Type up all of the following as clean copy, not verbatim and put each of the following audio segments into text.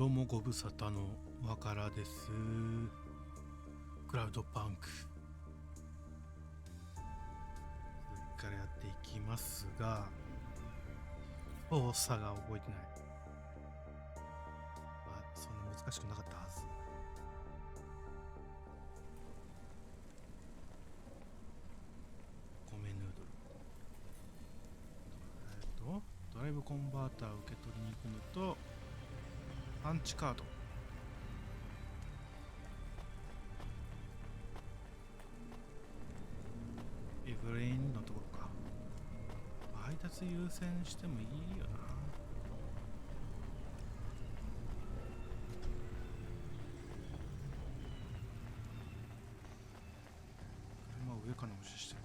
どうもご無沙汰のわからです。クラウドパンク続きからやっていきますが、操作が覚えてない。そんな難しくなかったはず。米ヌードル。ドライブコンバーターを受け取りに行くのと、パンチカード。エブレインのところか。配達優先してもいいよな。車上から無視してる。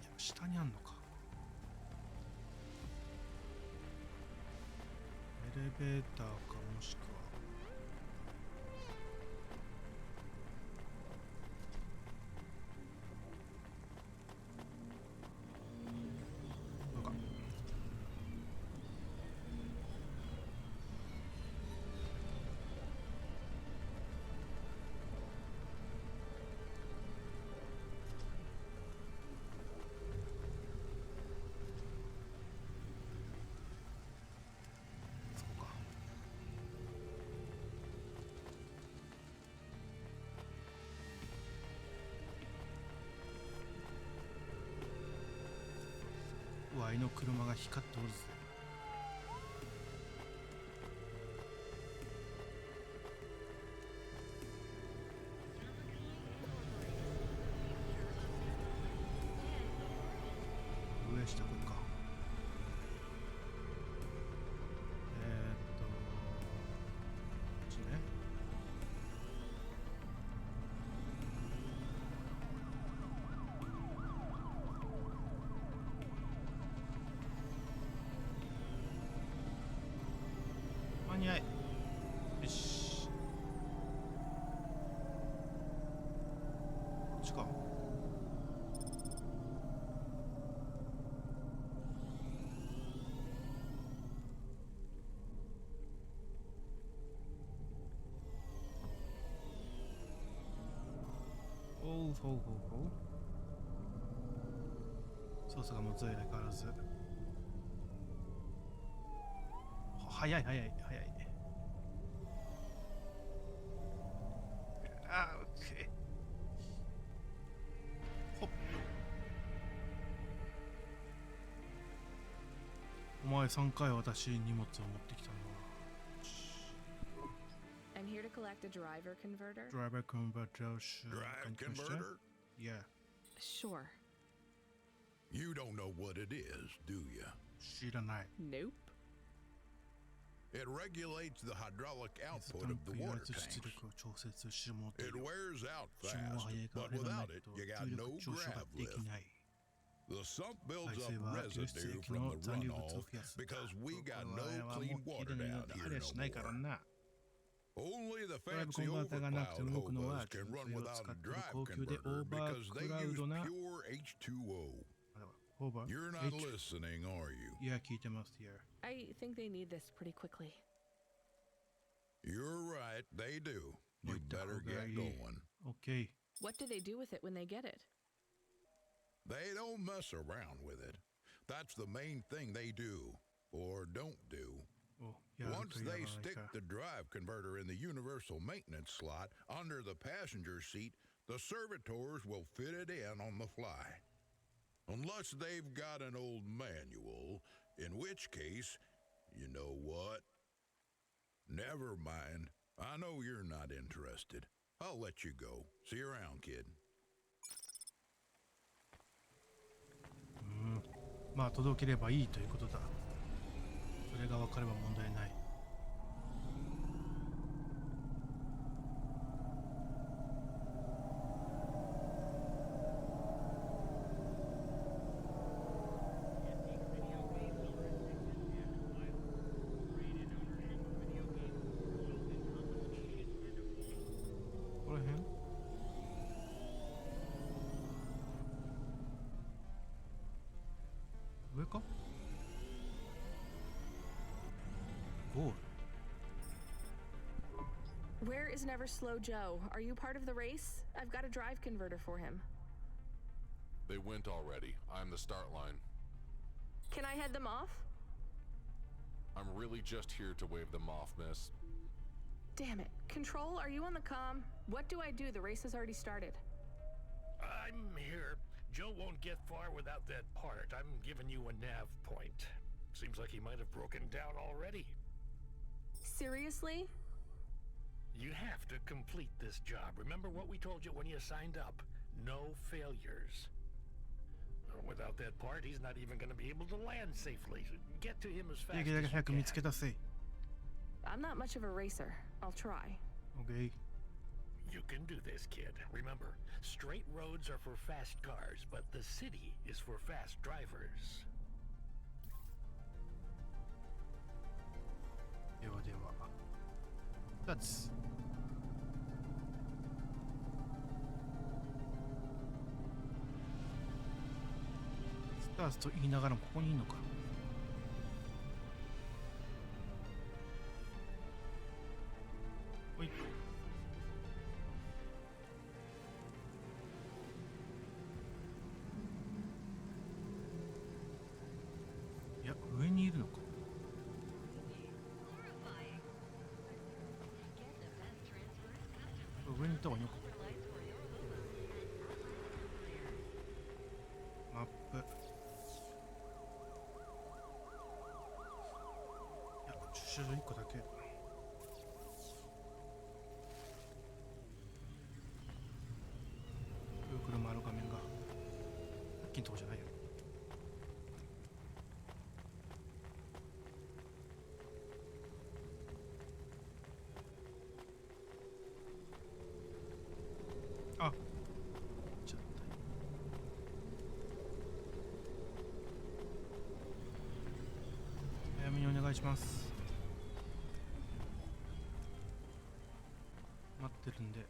いや、下にあんのか。エレベーターかもしくはどうか。そこか。ワイの車が光っておるぜ。上下これか。こっちね。間に合い。よし。こっちか。おうほうほうほう。操作がもつい相変わらず。早い早い早い。オッケー。ほっ。お前3回私荷物を持ってきたのは。I'm here to collect a driver converter. Driver converter. Drive converter? Yeah. Sure. You don't know what it is, do you? 知らない。Nope. It regulates the hydraulic 水 output タン of ク the や water 圧出 tanks. 力を調節しようと It wears out 注文は fast, 早いがあ but れがな without い it, と you 重 got 力 no 上昇が grav でき lift. ない。 The sump builds 排 up 水は流出 residue 液 from の the 残留物を runoff 増やす。 because we これ got は no も clean うき water れいな down あ here れしないから no more. な。 Only the ドライブコ fancy ンバーターがなくて overcloud 動くのは hobos can 純 run 水を使 without っ a ている drive 高級でオ converter ーバ because ー they クラウ use ドな。 pure H2O. オーバー You're not listening, are you? いや、聞いてます。いや。I think they need this pretty quickly. You're right, they do. 置 You いた方 better が get いい。 going. OK。What do they do with it when they get it? They don't mess around with it. That's the main thing they do, or don't do. お、やる Once とやら they ない stick か。 the drive converter in the universal maintenance slot under the passenger seat, the servitors will fit it in on the fly. Unless they've got an old manual, in which case, you know what? Never mind. I know you're not interested. I'll let you go. See you around, kid. まあ届ければいいということだ。それが分かれば問題ない。この辺？上か？ゴール。Where is Never Slow Joe? Are you part of the race? I've got a drive converter for him. They went already. I'm the start line. Can I head them off? I'm really just here to wave them off, miss. Damn it. Control, are you on the comm? What do I do? The race has already started. I'm here. Joe won't get far without that part. I'm giving you a nav point. Seems like he might have broken down already. Seriously? You have to complete this job. Remember what we told you when you signed up? No failures. Without that part, he's not even going to be able to land safely. Get to him as fast as できるだけ you 早く見つけ can. 出せ。 I'm not much of a racer. I'll try. OK。 You can do this, kid. Remember, straight roads are for fast cars, but the city is for fast drivers. ではでは。2つ。スターツと言いながらもここにいるのか。ほい。いや、上にいるのか。上に行った方がいいのか。マップ。いや、駐車場1個だけ。車ある画面が。さっきのとこじゃないよ。あ、ちょっと早めにお願いします。待ってるんで。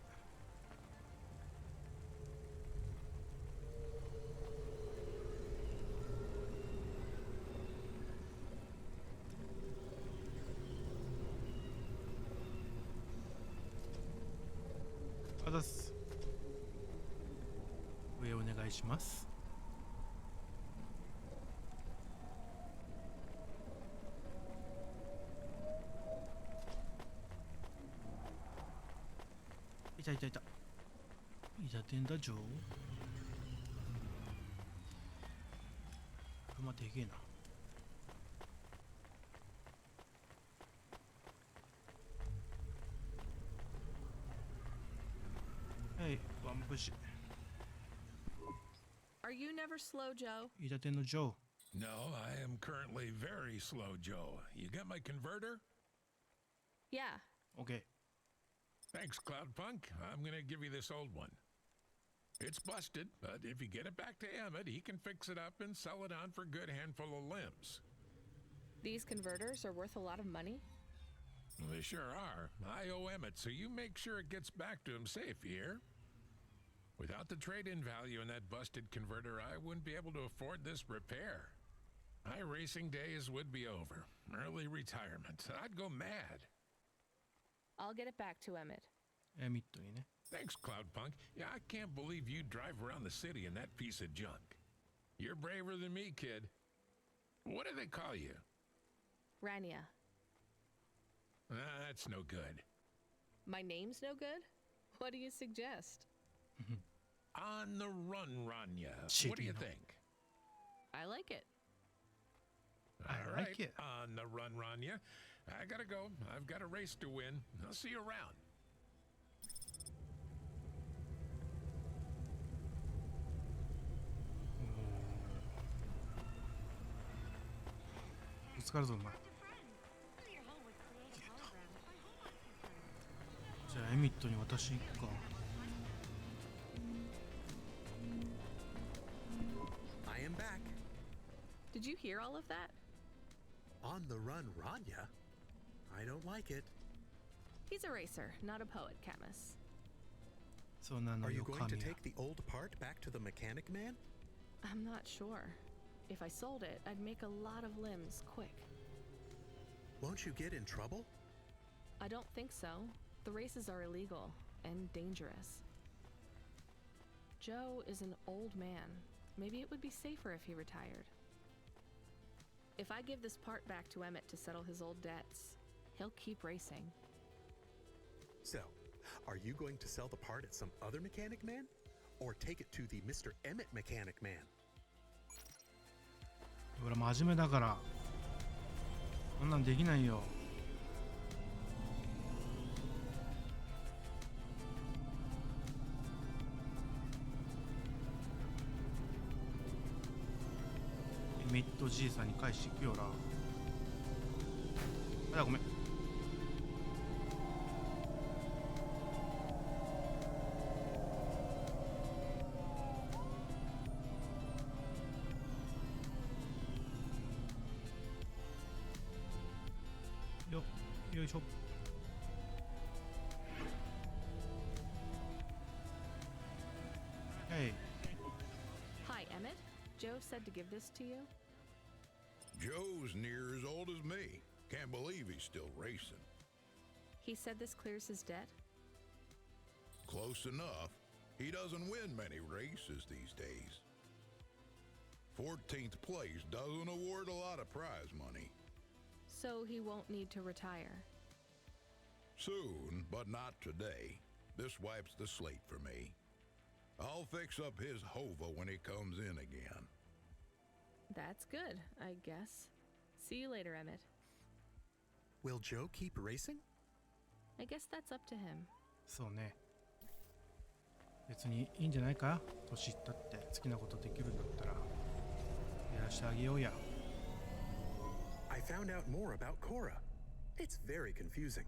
あざっす。上お願いします。いたいたいた。いたてんだジョー。車でけえな。はい、ワンプッシュ。Are you Never Slow Joe? いたてんのジョー。 No, I am currently very slow, Joe. You got my converter? Yeah. OK。 Thanks, Cloudpunk. I'm gonna give you this old one. It's busted, but if you get it back to Emmett, he can fix it up and sell it on for a good handful of limbs. These converters are worth a lot of money? They sure are. I owe Emmett, so you make sure it gets back to him safe, you hear? Without the trade-in value in that busted converter, I wouldn't be able to afford this repair. My racing days would be over. Early retirement. I'd go mad. I'll get it back to Emmett. ミッドいいね。 Thanks, Cloudpunk. Yeah, I can't believe you drive around the city in that piece of junk. You're braver than me, kid. What do they call you? Rania. That's no good. My name's no good? What do you suggest? On the run, Rania. Shit, What do you you know. think? I like it. I All like right, it. On the run, Rania. I gotta go. I've got a race to win. I'll see you around. ぶつかるぞお前。じゃあエミットに私行くか。 I am back. Did you hear all of that? On the run, Rania? I don't like it. He's a racer, not a poet, Camus. そうなの Are you よ going 神 to は。 take the old part back to the mechanic man? I'm not sure. If I sold it, I'd make a lot of limbs quick. Won't you get in trouble? I don't think so. The races are illegal and dangerous. Joe is an old man. Maybe it would be safer if he retired. If I give this part back to Emmett to settle his old debts, he'll keep racing. So, are you going to sell the part at some other mechanic man? Or take it to the Mr. Emmett mechanic man? 俺真面目だからこんなんできないよ。エミットじいさんに返していくよな。あ、ごめん。よいしょ。Hey. Hi, Emmett. Joe said to give this to you. Joe's near as old as me. Can't believe he's still racing. He said this clears his debt. Close enough. He doesn't win many races these days. 14th place doesn't award a lot of prize money. So he won't need to retire. Soon, but not today. This wipes the slate for me. I'll fix up his hova when he comes in again. That's good, I guess. See you later, Emmett. Will Joe keep racing? I guess that's up to him. そうね。別にいいんじゃないか。年いったって好きなことできるんだったらやらしてあげようや。I found out more about Cora. It's very confusing.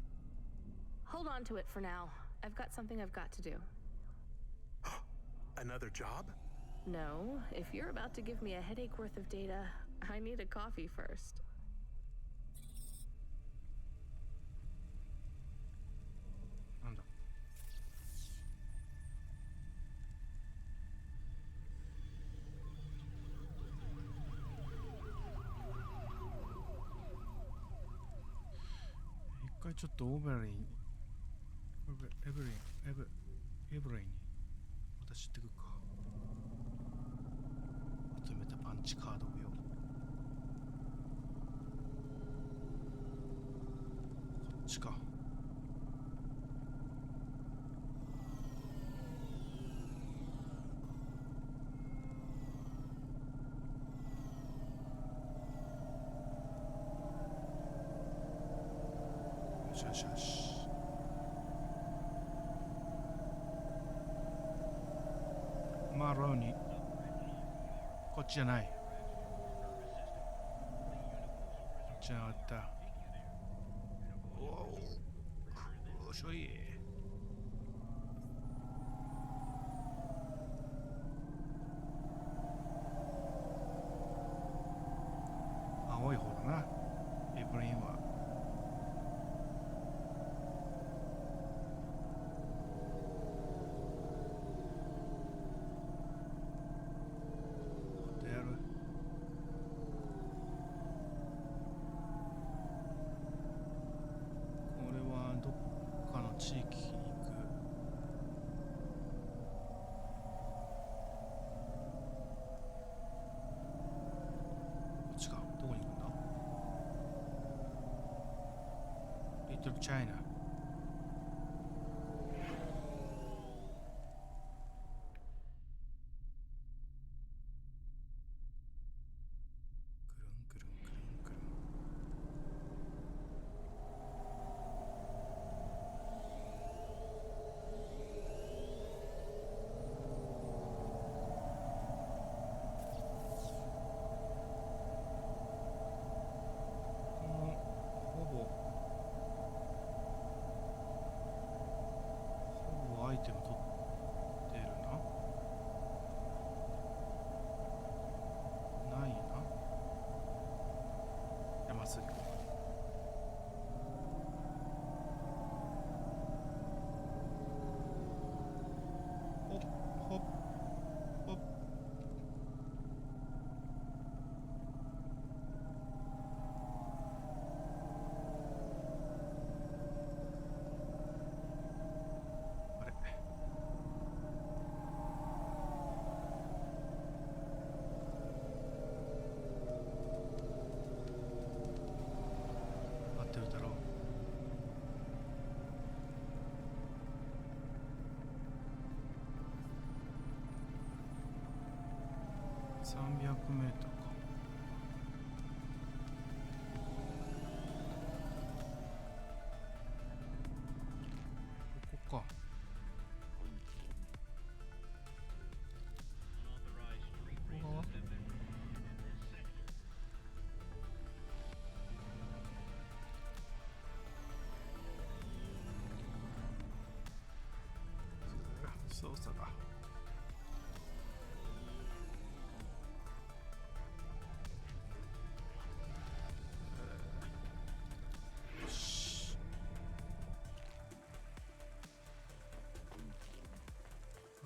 Hold on to it for now. I've got something I've got to do. Another job? No, if you're about to give me a headache worth of data, I need a coffee first. なんだ。一回ちょっとオーベリーにエブリンに私行ってくるか。集めたパンチカードをよ。こっちか。よしよしよし。マローニこっちじゃない。こっちじゃなかった。おお、しょい。青い方だな。エブリンは。地域に行く。こっちか。どこに行くんだ。300mか。ここか。ここ側？操作が。よし。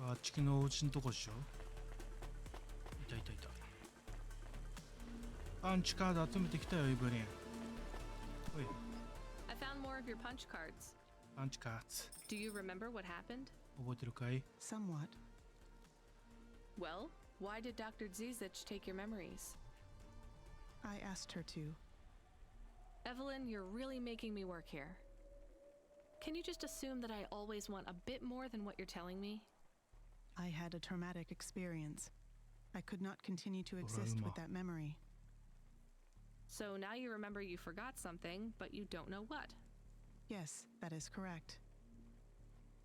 あっちのお家のとこでしょ。いたいたいた。パンチカード集めてきたよ、イブリン。おい、 I found more of your punch cards. パンチカード。 Do you remember what happened? 覚えてるかい？ Somewhat. Well, why did Dr. Zizich take your memories? I asked her to. Evelyn, you're really making me work here. Can you just assume that I always want a bit more than what you're telling me? I had a traumatic experience. I could not continue to exist Trauma. with that memory. So now you remember you forgot something, but you don't know what. Yes, that is correct.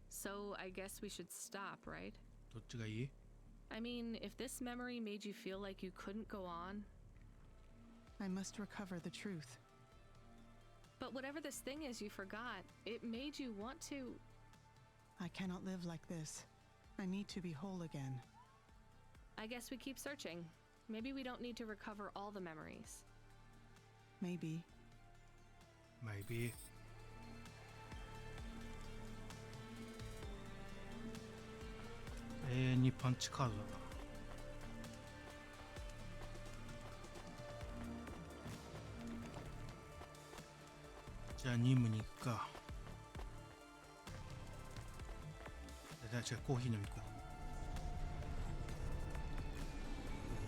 So I guess we should stop, right? どっちがいい？ I mean, if this memory made you feel like you couldn't go on. I must recover the truth. But whatever this thing is you forgot, it made you want to. I cannot live like this. I need to be whole again. I guess we keep searching. Maybe we don't need to recover all the memories. Maybe. Maybe. 永遠にパンチカードだな。じゃあ任務に行くか。じゃあコーヒー飲み行こう。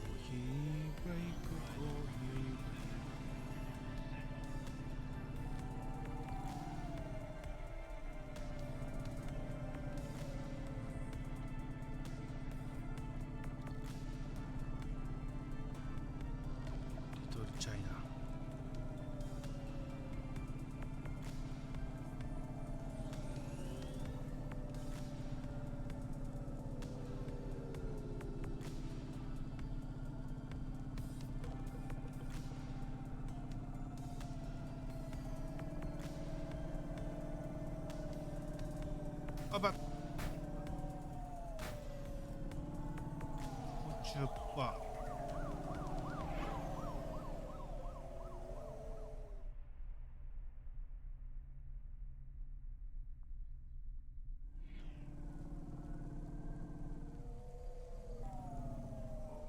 コーヒーブレイク、コーヒーブレイク。リトルチャイナ。あばっ。50%。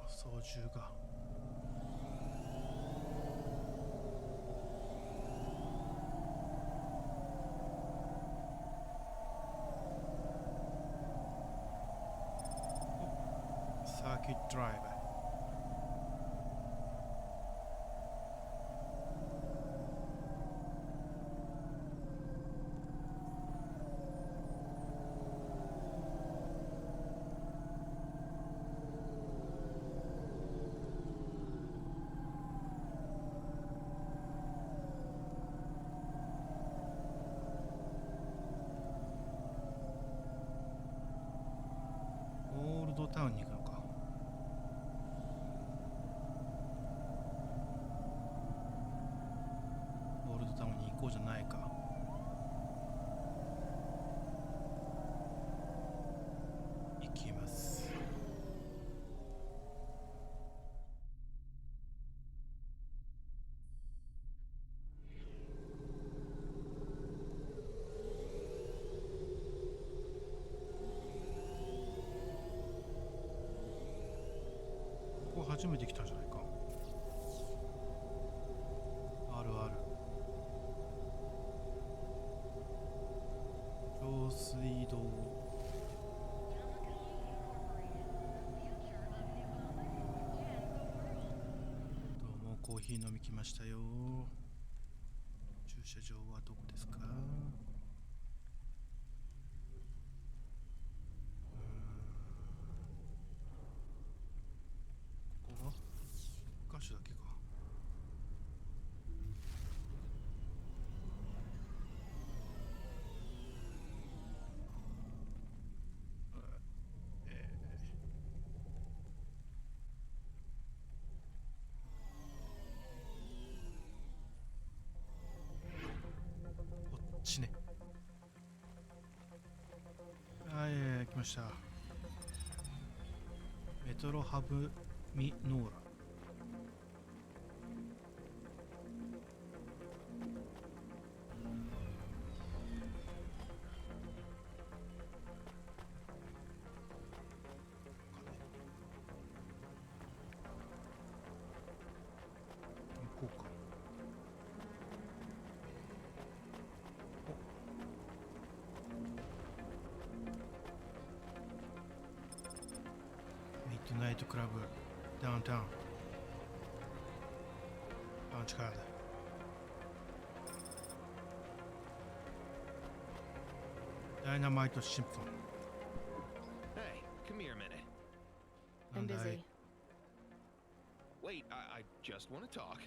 操縦が。サーキットドライブ。オールドタウンに行くのか。オールドタウンに行こうじゃないか。行きます。ここ初めて来たんじゃないか。あるある。上水道。どうもコーヒー飲み来ましたよ。駐車場はどこですか？ここした。メトロハブミノーラ。行こうか。ミッドナイトクラブダウンタウンパンチカード。ダイナマイトシンフォン。 Hey, come here a minute. な I'm んだい busy. Wait, I just want to talk.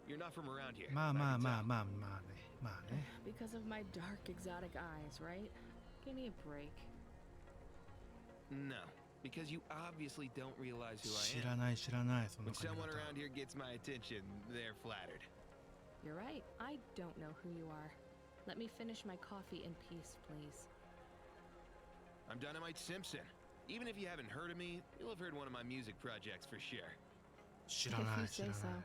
You're not from around here. まあ I まあ can まあ tell. まあまあねまあね。 Because of my dark, exotic eyes, right? Give me a break. No, because you obviously don't realize who 知 I ら am. ない知らないその When 髪 someone 型。 around here gets my attention, they're flattered. You're right. I don't know who you are. Let me finish my coffee in peace, please. I'm Dynamite Simpson. Even if you haven't heard of me, you'll have heard one of my music projects for sure. 知らな If you い知ら say ない。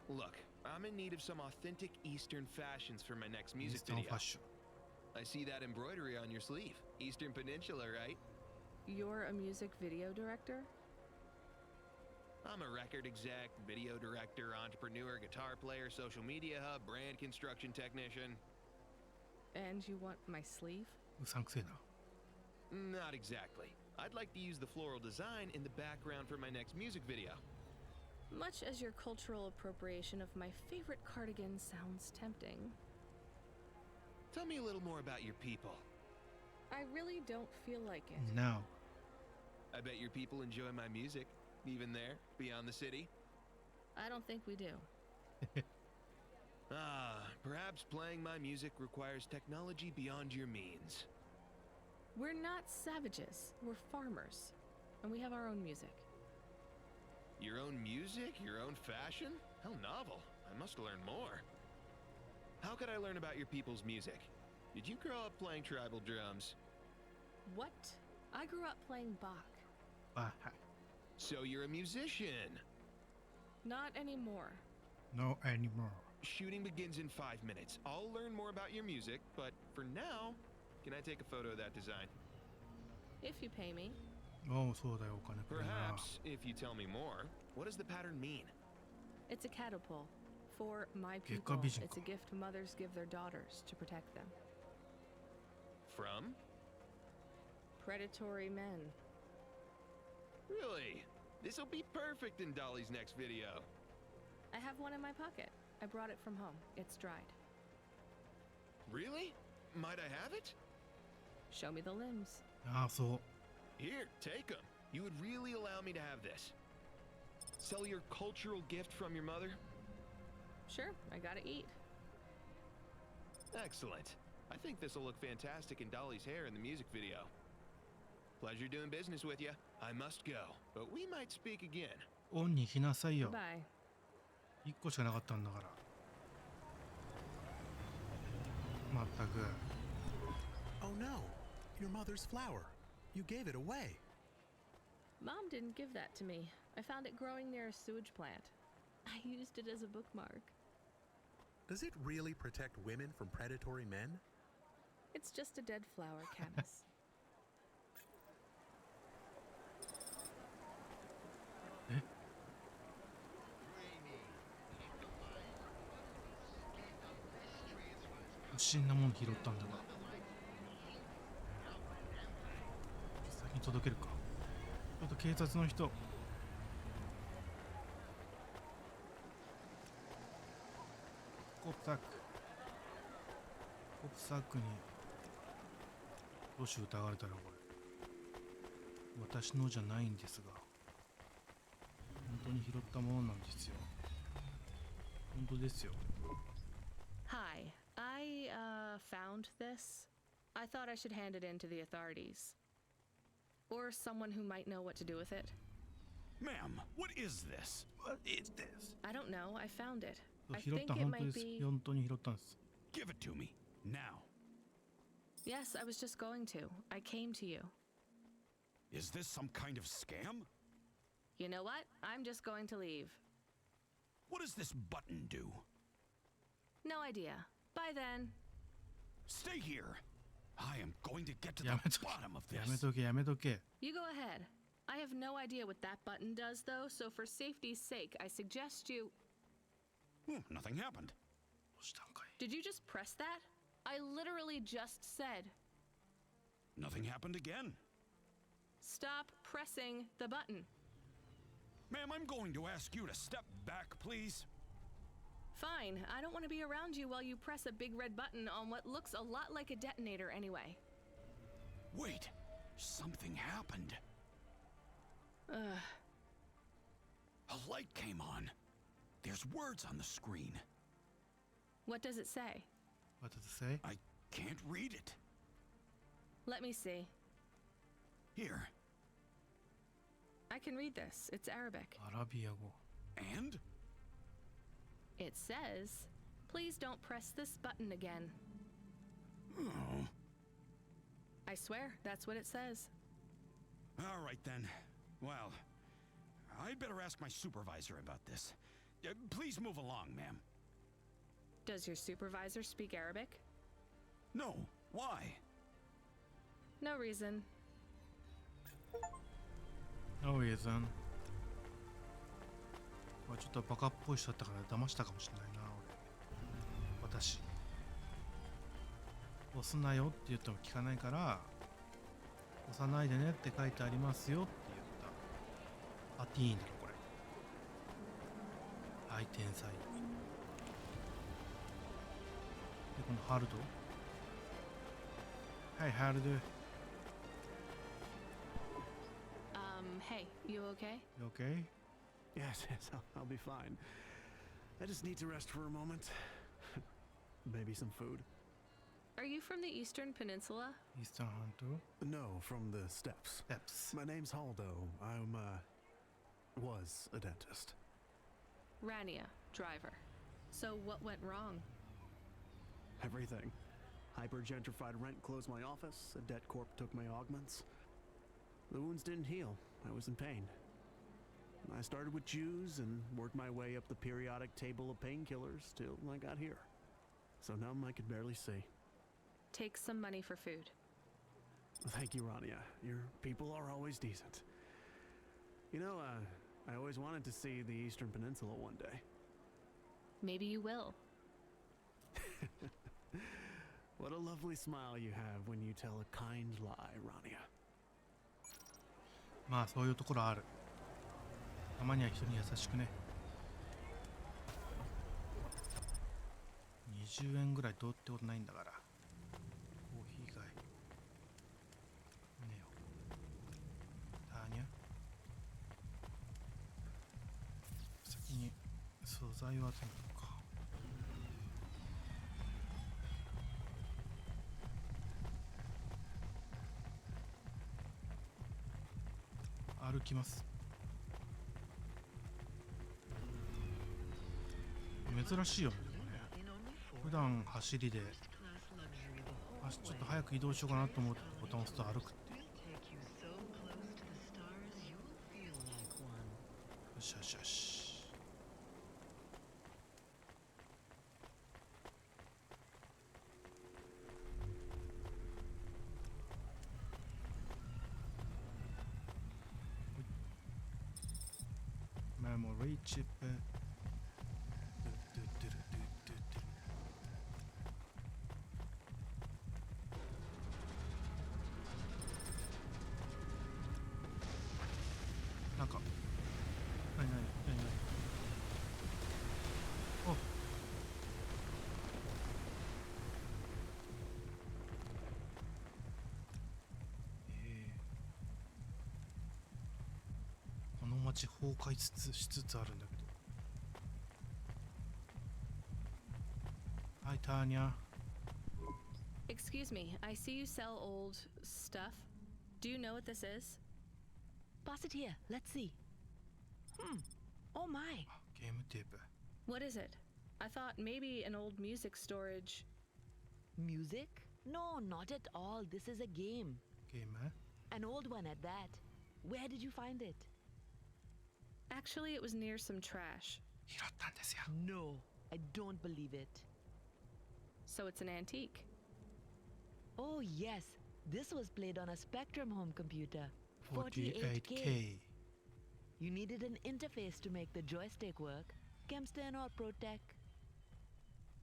so. Look, I'm in need of some authentic Eastern fashions for my next イン music スタンフ video. ァッション。 I see that embroidery on your sleeve. Eastern Peninsula, right? You're a music video director? I'm a record exec, video director, entrepreneur, guitar player, social media hub, brand construction technician. And you want my sleeve? うさんくせえな。 Not exactly. I'd like to use the floral design in the background for my next music video. Much as your cultural appropriation of my favorite cardigan sounds tempting, Tell me a little more about your people. I really don't feel like it. Now I bet your people enjoy my music, even there, beyond the city. I don't think we do. Perhaps playing my music requires technology beyond your means. We're not savages. We're farmers. And we have our own music. Your own music? Your own fashion? How novel. I must learn more. How could I learn about your people's music? Did you grow up playing tribal drums? What? I grew up playing Bach. あはい。 So you're a musician. Not anymore. No anymore. Shooting begins in 5 minutes. I'll learn more about your music, but for now, can I take a photo of that design? If you pay me. おうそうだよお金くれな。 Perhaps, if you tell me more, what does the pattern mean? It's a catapult. For my Get people, garbage in it's a co- gift mothers give their daughters to protect them. From? Predatory men. Really? This'll be perfect in Dolly's next video. I have one in my pocket. I brought it from home. It's dried. Really? Might I have it? Show me the limbs. ああそう。 Here, take them. You would really allow me to have this. Sell your cultural gift from your mother? Sure, I gotta eat. Excellent. I think this will look fantastic in Dolly's hair in the music video. Pleasure doing business with you. I must go, but we might speak again. オンに来なさいよ。 Bye. 1個しかなかったんだから。まったく。 Oh no, your mother's flower. You gave it away. Mom didn't give that to me. I found it growing near a sewage plant. I used it as a bookmark. Does it really protect women from predatory men? It's just a dead flower, Camus. え不審なもの拾ったんだが。先に届けるか。ちょっと警察の人。コップサック。コップサックに。もし疑われたらこれ。私のじゃないんですが。本当に拾ったものなんですよ。本当ですよ。 Hi, I found this. I thought I should hand it in to the authorities. Or someone who might know what to do with it. Ma'am, what is this? What is this? I don't know, I found it. I 拾っ think た it 本当で might す。 be. 本当に拾ったんです。 Give it to me. Now. Yes, I was just going to. I came to you. Is this some kind of scam? You know what? I'm just going to leave. What does this button do? No idea. Bye then. Stay here. I am going to get to やめ the とけ bottom of やめ this. とけやめとけ You go ahead. I have no idea what that button does, though, so for safety's sake, I suggest you. Nothing happened. どうしたんかい Did you just press that? I literally just said, Nothing happened again. stop pressing the button. Ma'am, I'm going to ask you to step back, please. Fine, I don't want to be around you while you press a big red button on what looks a lot like a detonator anyway. Wait, something happened. Ugh. A light came on. There's words on the screen. What does it say? What does it say? I can't read it. Let me see. Here. I can read this. It's Arabic. アラビア語 And? It says, please don't press this button again. Oh. I swear, that's what it says. All right then. Well, I'd better ask my supervisor about this. Please move along, ma'am. Does your supervisor speak Arabic? No. Why? No reason. No reason ちょっとバカっぽい人だったから騙したかもしれないな俺私押すなよって言っても聞かないから押さないでねって書いてありますよって言ったパティーンだろこれはい天才でこのハルドはいハルド Hey, you okay? You okay? Yes, I'll be fine. I just need to rest for a moment. Maybe some food. Are you from the Eastern Peninsula? Eastern 半島 No, from the steppes. Steps My name's Haldo. Was a dentist. Rania, driver. So what went wrong? Everything. Hyper-gentrified rent closed my office, a debt corp took my augments. The wounds didn't heal. I was in pain. I started with Jews and worked my way up the periodic table of painkillers till I got here. So numb I could barely see. Take some money for food. Thank you, Rania. Your people are always decent. You know, I always wanted to see the Eastern Peninsula one day. Maybe you will. What a lovely smile you have when you tell a kind lie, Rania. まあそういうところあるたまには人に優しくね20円ぐらいどうってことないんだからコーヒー以外ねえよターニャ先に素材を集めるか歩きます珍しいよね普段走りでちょっと早く移動しようかなと思ってボタンを押すと歩くってよしよしよしMemory chip. Like,何おこの街崩壊しつつあるんだけどはいターニャ Excuse me, I see you sell old stuff. Do you know what this is? Boss it here. Let's see. Oh my. ゲームテープ What is it? I thought maybe an old music storage. Music? No, not at all. This is a game. Game, eh? An old one at that. Where did you find it? Actually, it was near some trash. 拾ったんですよ。 No, I don't believe it. So it's an antique. Oh, yes. This was played on a Spectrum home computer. 48K. You needed an interface to make the joystick work. Kempston or Protec.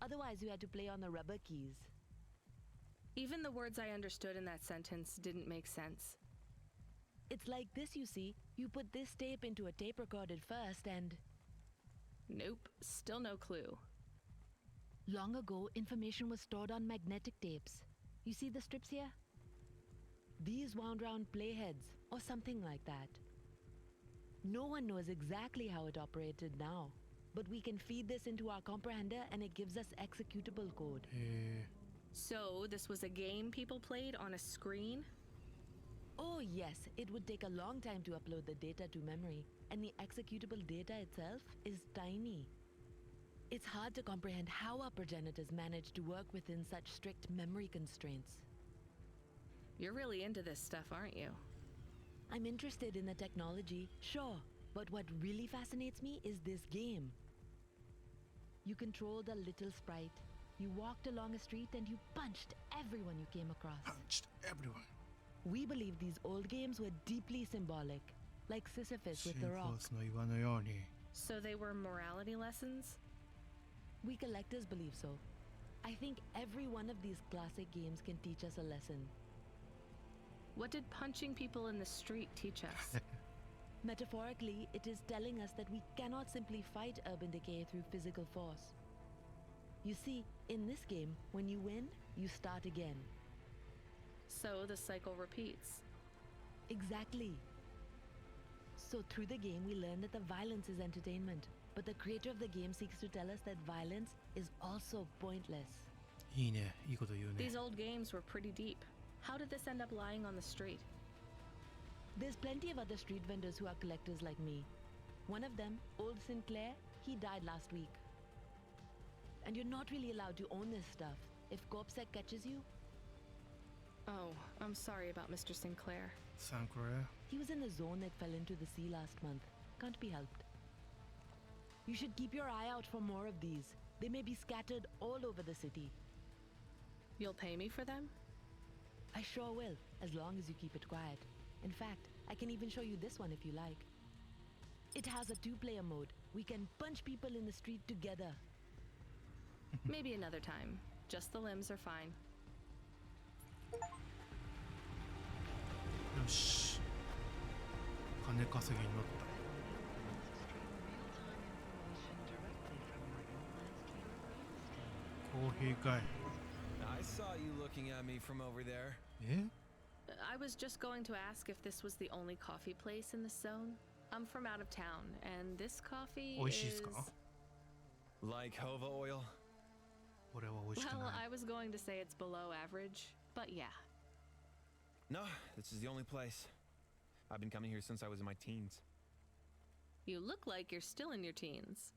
Otherwise, you had to play on the rubber keys. Even the words I understood in that sentence didn't make sense. It's like this, you see. You put this tape into a tape recorder first and... Nope, still no clue. Long ago, information was stored on magnetic tapes. You see the strips here? These wound round playheads, or something like that. No one knows exactly how it operated now, but we can feed this into our comprehender and it gives us executable code. So, this was a game people played on a screen? Oh yes, it would take a long time to upload the data to memory, and the executable data itself is tiny. It's hard to comprehend how our progenitors managed to work within such strict memory constraints. You're really into this stuff, aren't you? I'm interested in the technology, sure, but what really fascinates me is this game. You controlled a little sprite. You walked along a street and you punched everyone you came across. Punched everyone. We believe these old games were deeply symbolic, like Sisyphus with the rock. シンフォスの岩のように。 So they were morality lessons? We collectors believe so. I think every one of these classic games can teach us a lesson. What did punching people in the street teach us? Metaphorically, it is telling us that we cannot simply fight urban decay through physical force. You see, in this game, when you win, you start again. So the cycle repeats. Exactly. So through the game, we learn that the violence is entertainment, but the creator of the game seeks to tell us that violence is also pointless. いいね、いいこと言うね。 These old games were pretty deep. How did this end up lying on the street? There's plenty of other street vendors who are collectors like me. One of them, Old Sinclair, he died last week. And you're not really allowed to own this stuff. If CorpSec catches you... Oh, I'm sorry about Mr. Sinclair. Sinclair? He was in the zone that fell into the sea last month. Can't be helped. You should keep your eye out for more of these. They may be scattered all over the city. You'll pay me for them? I sure will, as long as you keep it quiet. In fact, I can even show you this one if you like. It has a two-player mode. We can punch people in the street together. Maybe another time. Just the limbs are fine. よし。金稼ぎに乗った。コーヒーかい。I saw you looking at me from over there. え I was just going to ask if this was the only coffee place in this zone. I'm from out of town, and this coffee 美味しいです is... か Like Hova oil? これは美味しく Well, ない。 I was going to say it's below average, but yeah. No, this is the only place. I've been coming here since I was in my teens. You look like you're still in your teens.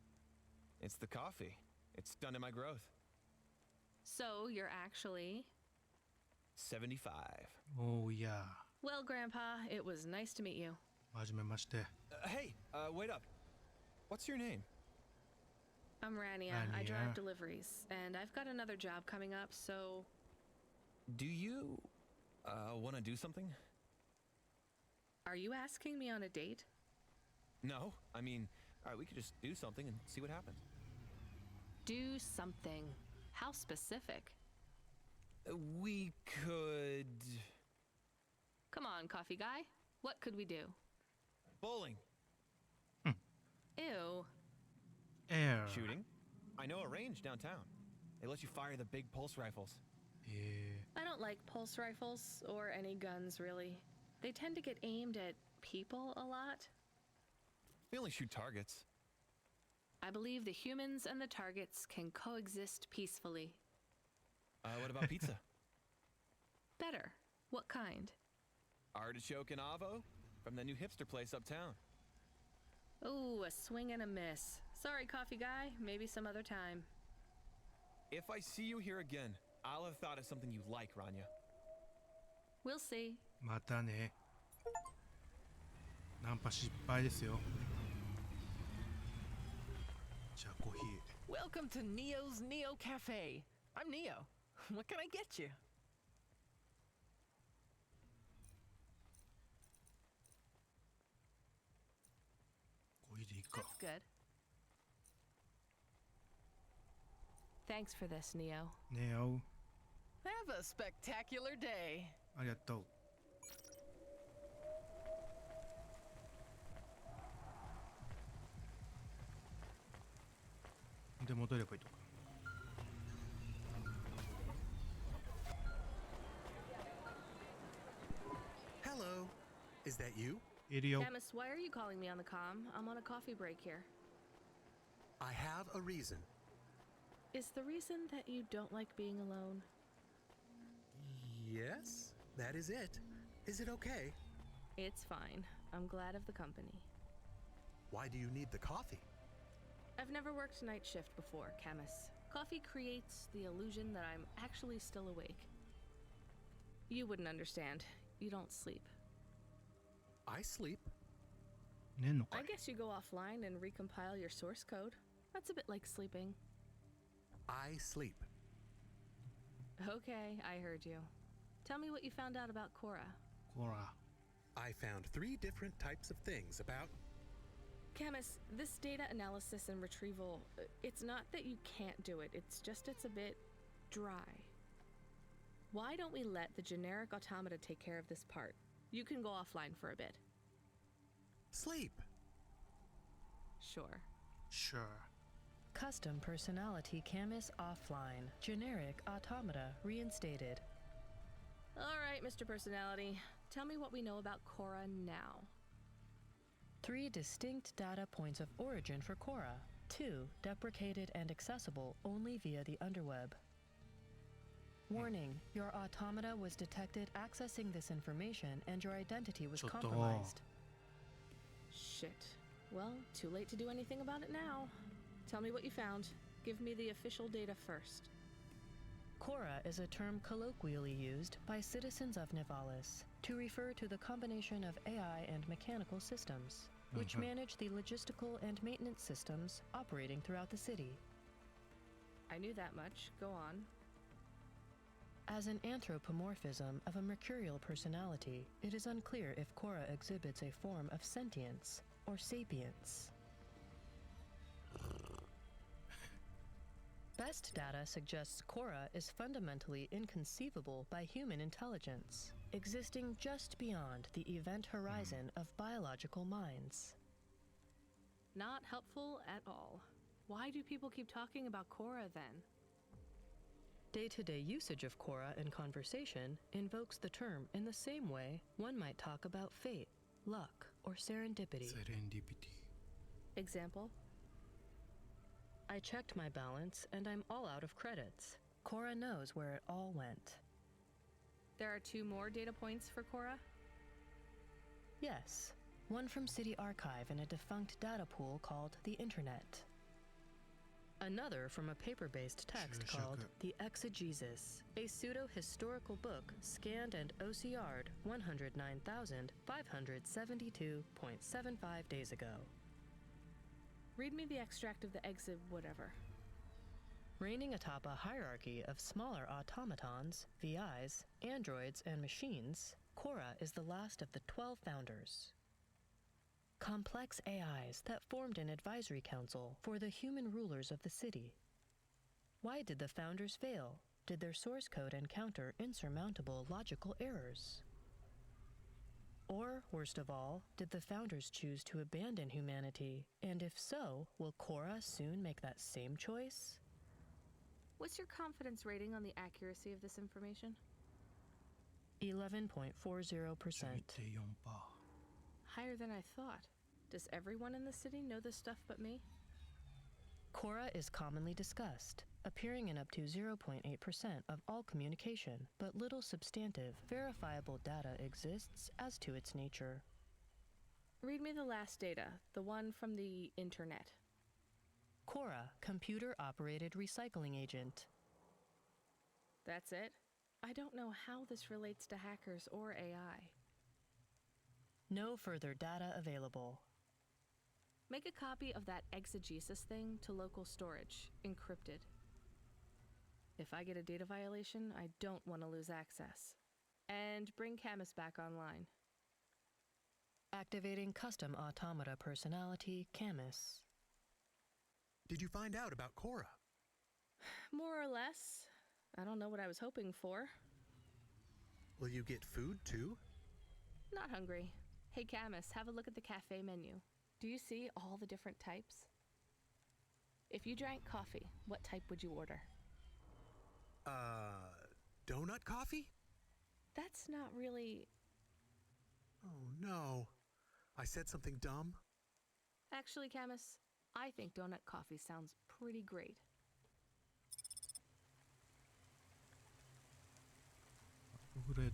It's the coffee. It's stunted my growth. So you're actually... 75. Oh yeah. Well, Grandpa, it was nice to meet you. はじめまして。 Hey, wait up. What's your name? I'm Rania. I drive deliveries, and I've got another job coming up, so... Do you, want to do something? Are you asking me on a date? No. I mean, alright, we could just do something and see what happens. Do something. How specific? We could... Come on, coffee guy. What could we do? Bowling. Ew. Air. Shooting. I know a range downtown. They let you fire the big pulse rifles. I don't like pulse rifles, or any guns, really. They tend to get aimed at people a lot. We only shoot targets. I believe the humans and the targets can coexist peacefully. What about pizza? Better. What kind? Artichoke and avo from the new hipster place uptown. Ooh, a swing and a miss. Sorry, coffee guy. Maybe some other time. If I see you here again, I'll have thought of something you like, Rania. We'll see. またね。ナンパ失敗ですよ。じゃあコーヒー。 Welcome to Neo's Neo Cafe. I'm Neo. What can I get you? コーヒーでいいか。 That's good. Thanks for this, Neo. ねえよ。 Have a spectacular day. ありがとう。で戻ればいいとか。 Hello. Is that you? いるよ。 Camus, why are you calling me on the comm? I'm on a coffee break here. I have a reason. Is the reason that you don't like being alone? Yes, that is it. Is it okay? It's fine. I'm glad of the company. Why do you need the coffee? I've never worked night shift before, Camus. Coffee creates the illusion that I'm actually still awake. You wouldn't understand. You don't sleep. I sleep. 寝んのか I い。 guess you go offline and recompile your source code. That's a bit like sleeping. I sleep. Okay, I heard you. Tell me what you found out about Cora. ほら。 I found 3 different types of things about. Camus, this data analysis and retrieval, it's not that you can't do it, it's just it's a bit dry. Why don't we let the generic automata take care of this part? You can go offline for a bit. Sleep. Sure. Sure. Custom personality Camus offline. Generic automata reinstated. All right, Mr. Personality. Tell me what we know about Cora now. 3 distinct data points of origin for Cora. 2 deprecated and accessible only via the underweb. Warning, your automata was detected accessing this information and your identity was compromised. Shit. Well, too late to do anything about it now. Tell me what you found. Give me the official data first. Cora is a term colloquially used by citizens of Nivalis to refer to the combination of AI and mechanical systems, which manage the logistical and maintenance systems operating throughout the city. I knew that much. Go on. As an anthropomorphism of a mercurial personality, it is unclear if Cora exhibits a form of sentience or sapience. Best data suggests Cora is fundamentally inconceivable by human intelligence, existing just beyond the event horizon of biological minds. Not helpful at all. Why do people keep talking about Cora then? Day-to-day usage of Cora in conversation invokes the term in the same way one might talk about fate, luck, or serendipity. Example? I checked my balance and I'm all out of credits. Cora knows where it all went. There are 2 more data points for Cora? Yes, one from City Archive in a defunct data pool called the Internet. Another from a paper-based text called The Exegesis, a pseudo-historical book scanned and OCR'd 109,572.75 days ago. Read me the extract of the exib whatever. Reigning atop a hierarchy of smaller automatons, VIs, androids, and machines, Cora is the last of the 12 founders. Complex AIs that formed an advisory council for the human rulers of the city. Why did the founders fail? Did their source code encounter insurmountable logical errors? Or, worst of all, did the founders choose to abandon humanity? And if so, will Cora soon make that same choice? What's your confidence rating on the accuracy of this information? 11.40%. Higher than I thought. Does everyone in the city know this stuff but me? Cora is commonly discussed, appearing in up to 0.8% of all communication, but little substantive, verifiable data exists as to its nature. Read me the last data, the one from the Internet. Cora, computer-operated recycling agent. That's it? I don't know how this relates to hackers or AI. No further data available. Make a copy of that exegesis thing to local storage, encrypted. If I get a data violation, I don't want to lose access. And bring Camus back online. Activating custom automata personality, Camus. Did you find out about Cora? More or less. I don't know what I was hoping for. Will you get food too? Not hungry. Hey Camus, have a look at the cafe menu. Do you see all the different types? If you drank coffee, what type would you order? Donut coffee? That's not really... Oh no. I said something dumb? Actually, Camus, I think donut coffee sounds pretty great. Upgrade.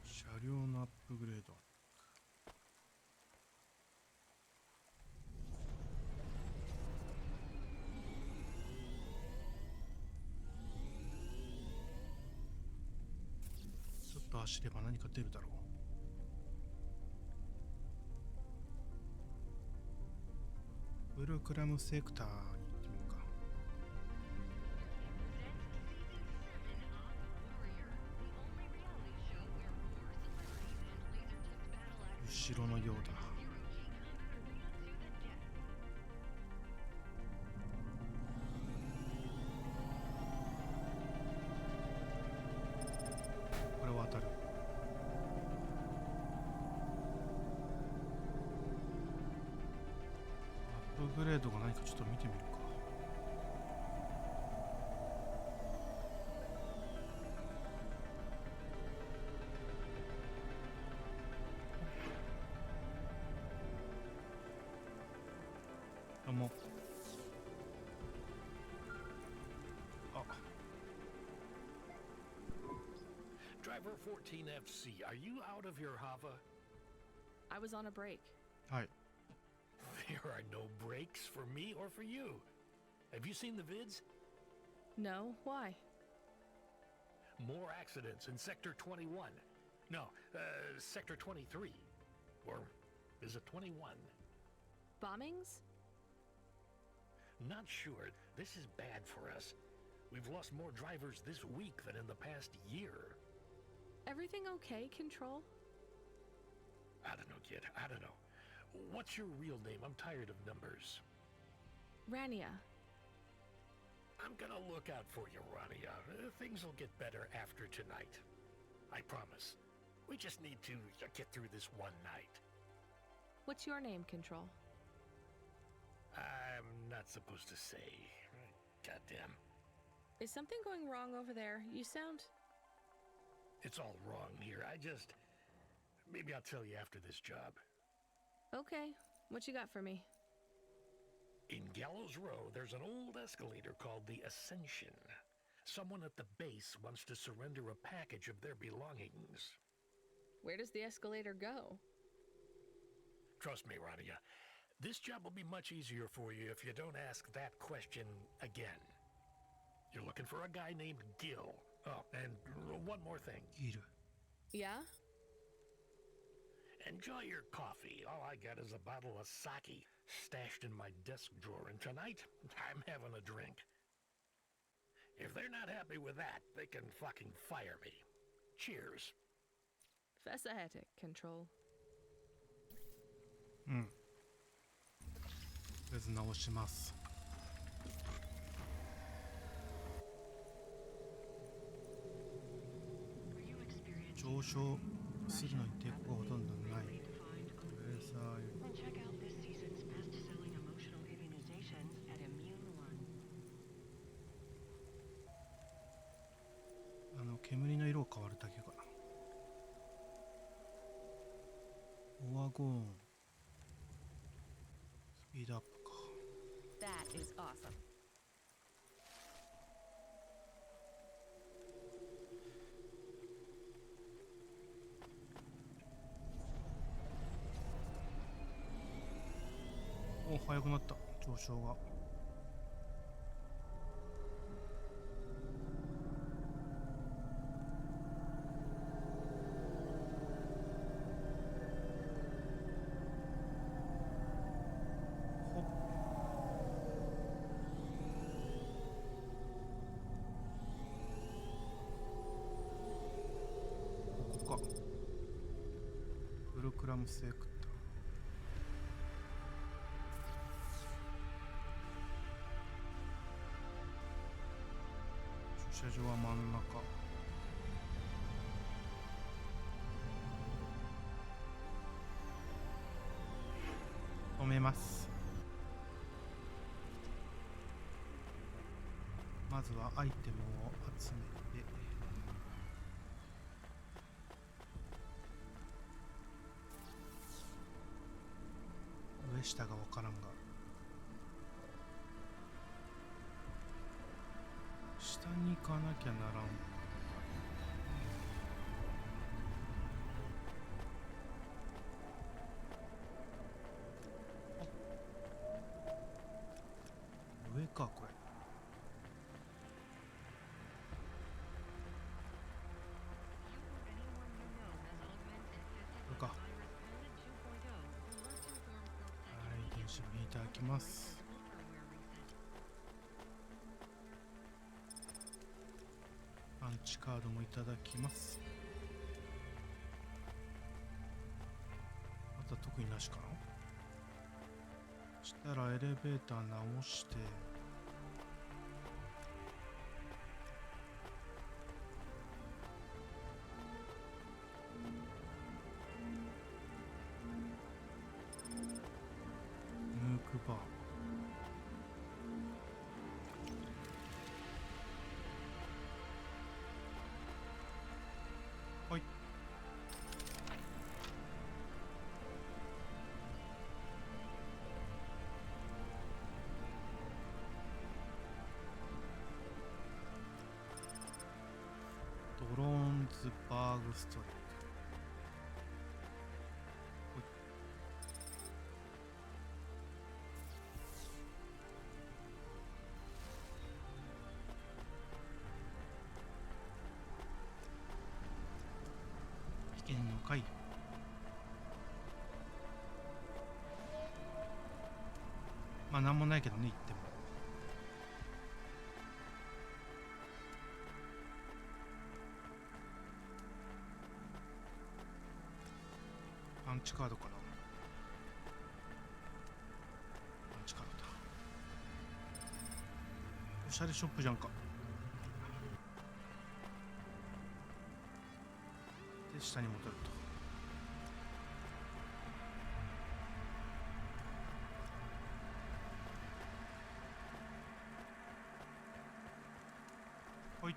車両のアップグレード。ちょっと走れば何か出るだろう。ウルクラムセクターに行ってみるか。後ろのようだ。これは当たる。アップグレードが何かちょっと見てみるか。もうあ Driver 14FC, are you out of your Hava? I was on a break. はい。 There are no breaks for me or for you. Have you seen the vids? No, why? More accidents in Sector 21. No, Sector 23. Or is it 21? Bombings? Not sure. This is bad for us. We've lost more drivers this week than in the past year. Everything okay, Control? I don't know, kid. I don't know. What's your real name? I'm tired of numbers. Rania. I'm gonna look out for you, Rania. Things will get better after tonight. I promise. We just need to get through this one night. What's your name, Control? I'm not supposed to say. Goddamn. Is something going wrong over there? You sound... It's all wrong here. Maybe I'll tell you after this job. Okay. What you got for me? In Gallows Row, there's an old escalator called the Ascension. Someone at the base wants to surrender a package of their belongings. Where does the escalator go? Trust me, Rania. This job will be much easier for you if you don't ask that question again. You're looking for a guy named Gil. Oh, and one more thing. Gil. Yeah? Enjoy your coffee. All I got is a bottle of sake stashed in my desk drawer, and tonight I'm having a drink. If they're not happy with that, they can fucking fire me. Cheers. Fesahetic, Control. うん。とりあえず直します。上昇するのに抵抗がほとんどない。煙の色が変わるだけかな。オアゴーン。スピードアップか。That is awesome. お、速くなった。上昇が。ムセクター。駐車場は真ん中。止めます。まずはアイテムを集めて、上下がわからんが、下に行かなきゃならん。上かこれ。これか。はい、電子部品いただきます。パンチカードもいただきます。また特になしかな。したらエレベーター直して、ヌークバー。はい。ドローンズバーグストリート。危険の回。まあなんもないけどね、言っても。パンチカードかな。パンチカードだ。おしゃれショップじゃんか。で、下に戻ると。ほい。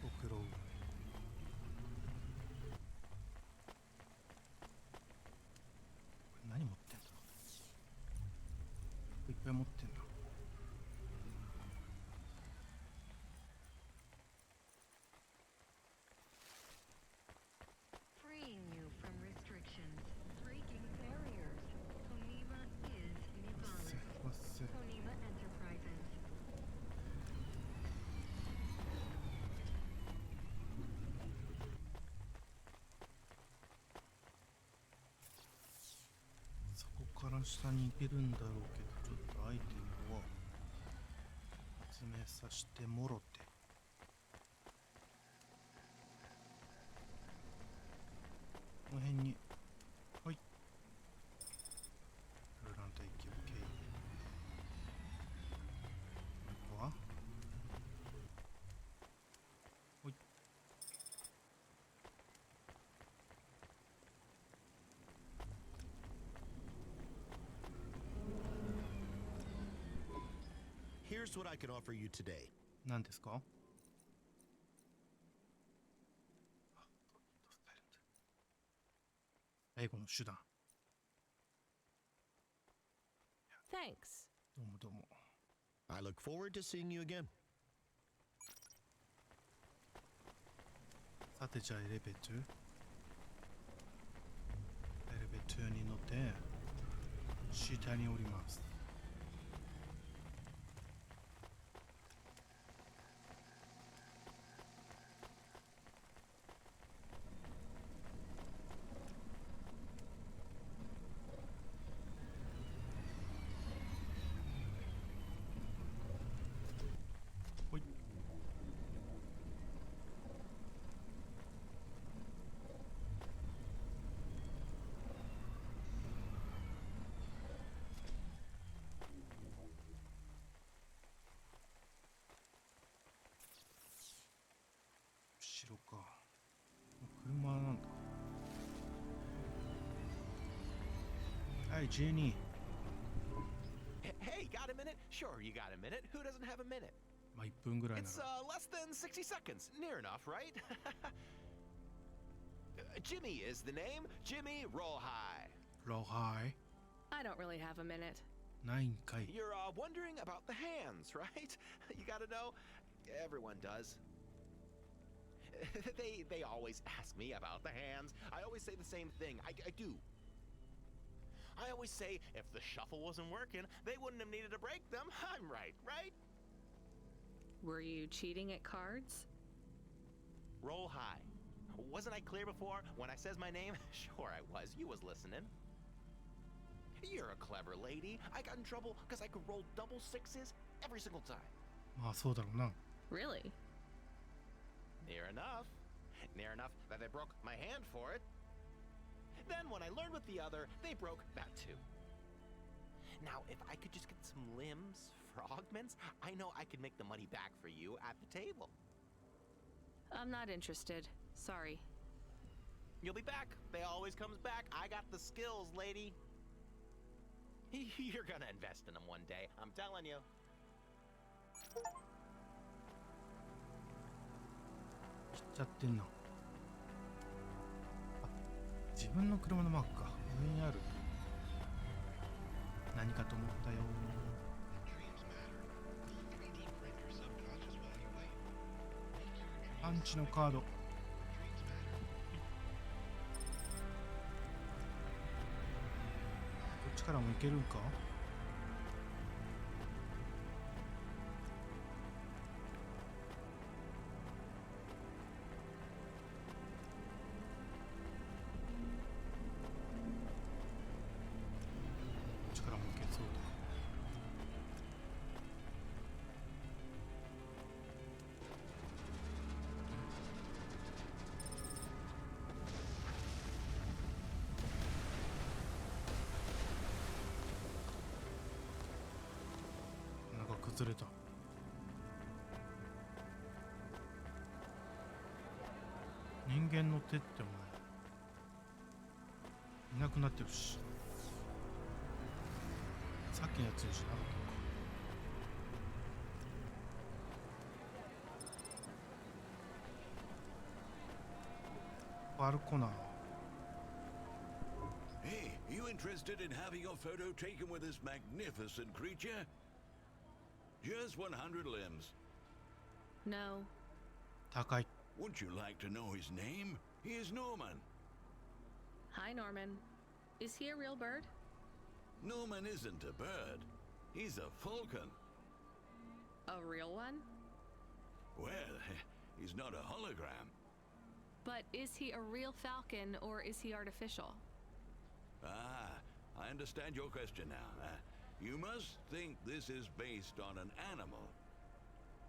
ご苦労。何持ってんだ。いっぱい持ってんだ。Freeing you from restrictions, breaking barriers. Konima is Nivalis. Konima Enterprises. そこから下に行けるんだろうけど、ちょっとアイテムを集めさせてもろて。この辺に、はい。ルラント駅 OK。ここはほい。Here's what I can offer you today. 何ですか？英語の手段。Thanks. どうもどうも。I look forward to seeing you again. さてじゃあエレベーターに乗って下に降ります。車なんだ。はい、12。Hey, got a minute? Sure, you got a minute. Who doesn't have a minute? まあ1分ぐらいな It's ら。 less than 60 seconds. Near enough, right? Jimmy is the name. Jimmy Roll High. Roll high. I don't really have a minute. ないんかい。 You're wondering about the hands, right? You gotta know. Everyone does. They always ask me about the hands. I always say the same thing. I do. I always say if the shuffle wasn't working, they wouldn't have needed to break them. I'm right, right? Were you cheating at cards? Roll high. Wasn't I clear before when I says my name? Sure I was. You was listening. You're a clever lady. I got in trouble because I could roll double sixes every single time. まあそうだろうな。 Really? Near enough. Near enough that they broke my hand for it. Then when I learned with the other, they broke that too. Now, if I could just get some limbs for augments, I know I could make the money back for you at the table. I'm not interested. Sorry. You'll be back. They always comes back. I got the skills, lady. You're gonna invest in them one day. I'm telling you. 切っちゃってんな。あ、自分の車のマークか。上にある。何かと思ったよ。パンチのカード。こっちからもいけるんか。力もいけそうだ。なんか崩れた。人間の手ってお前いなくなってるし。さっきのやつにしなかったのか。バルコナー。 Hey, you interested in having your photo taken with this magnificent creature? Just 100 limbs. No. 高い。 Wouldn't you like to know his name? He is Norman. Hi, Norman. Is he a real bird? Norman isn't a bird. He's a falcon. A real one? Well, he's not a hologram. But is he a real falcon or is he artificial? Ah, I understand your question now. You must think this is based on an animal.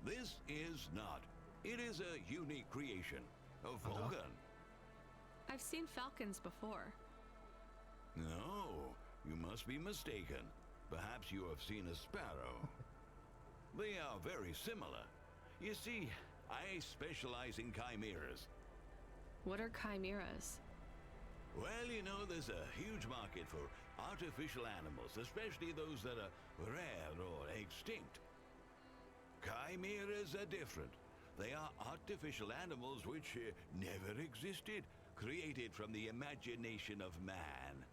This is not. It is a unique creation. A falcon. I've seen falcons before. No, you must be mistaken. Perhaps you have seen a sparrow. They are very similar. You see, I specialize in chimeras. What are chimeras? Well, you know, there's a huge market for artificial animals, especially those that are rare or extinct. Chimeras are different. They are artificial animals which never existed, created from the imagination of man.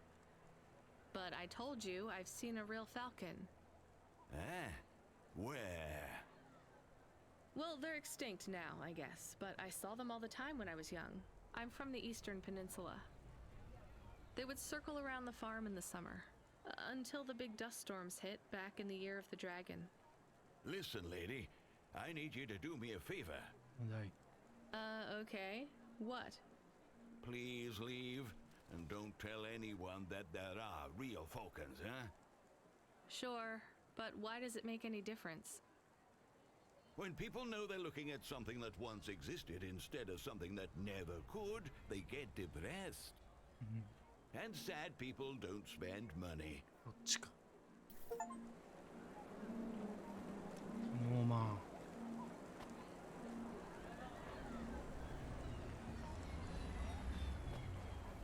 But I told you I've seen a real falcon. Ah, where? Well, they're extinct now, I guess, but I saw them all the time when I was young. I'm from the Eastern Peninsula. They would circle around the farm in the summer, until the big dust storms hit back in the year of the dragon. Listen, lady, I need you to do me a favor. Okay. What? Please leave, and don't tell anyone that there are real falcons, huh? Sure, but why does it make any difference? When people know they're looking at something that once existed instead of something that never could, they get depressed. And sad people don't spend money. こっちか。ノーマン。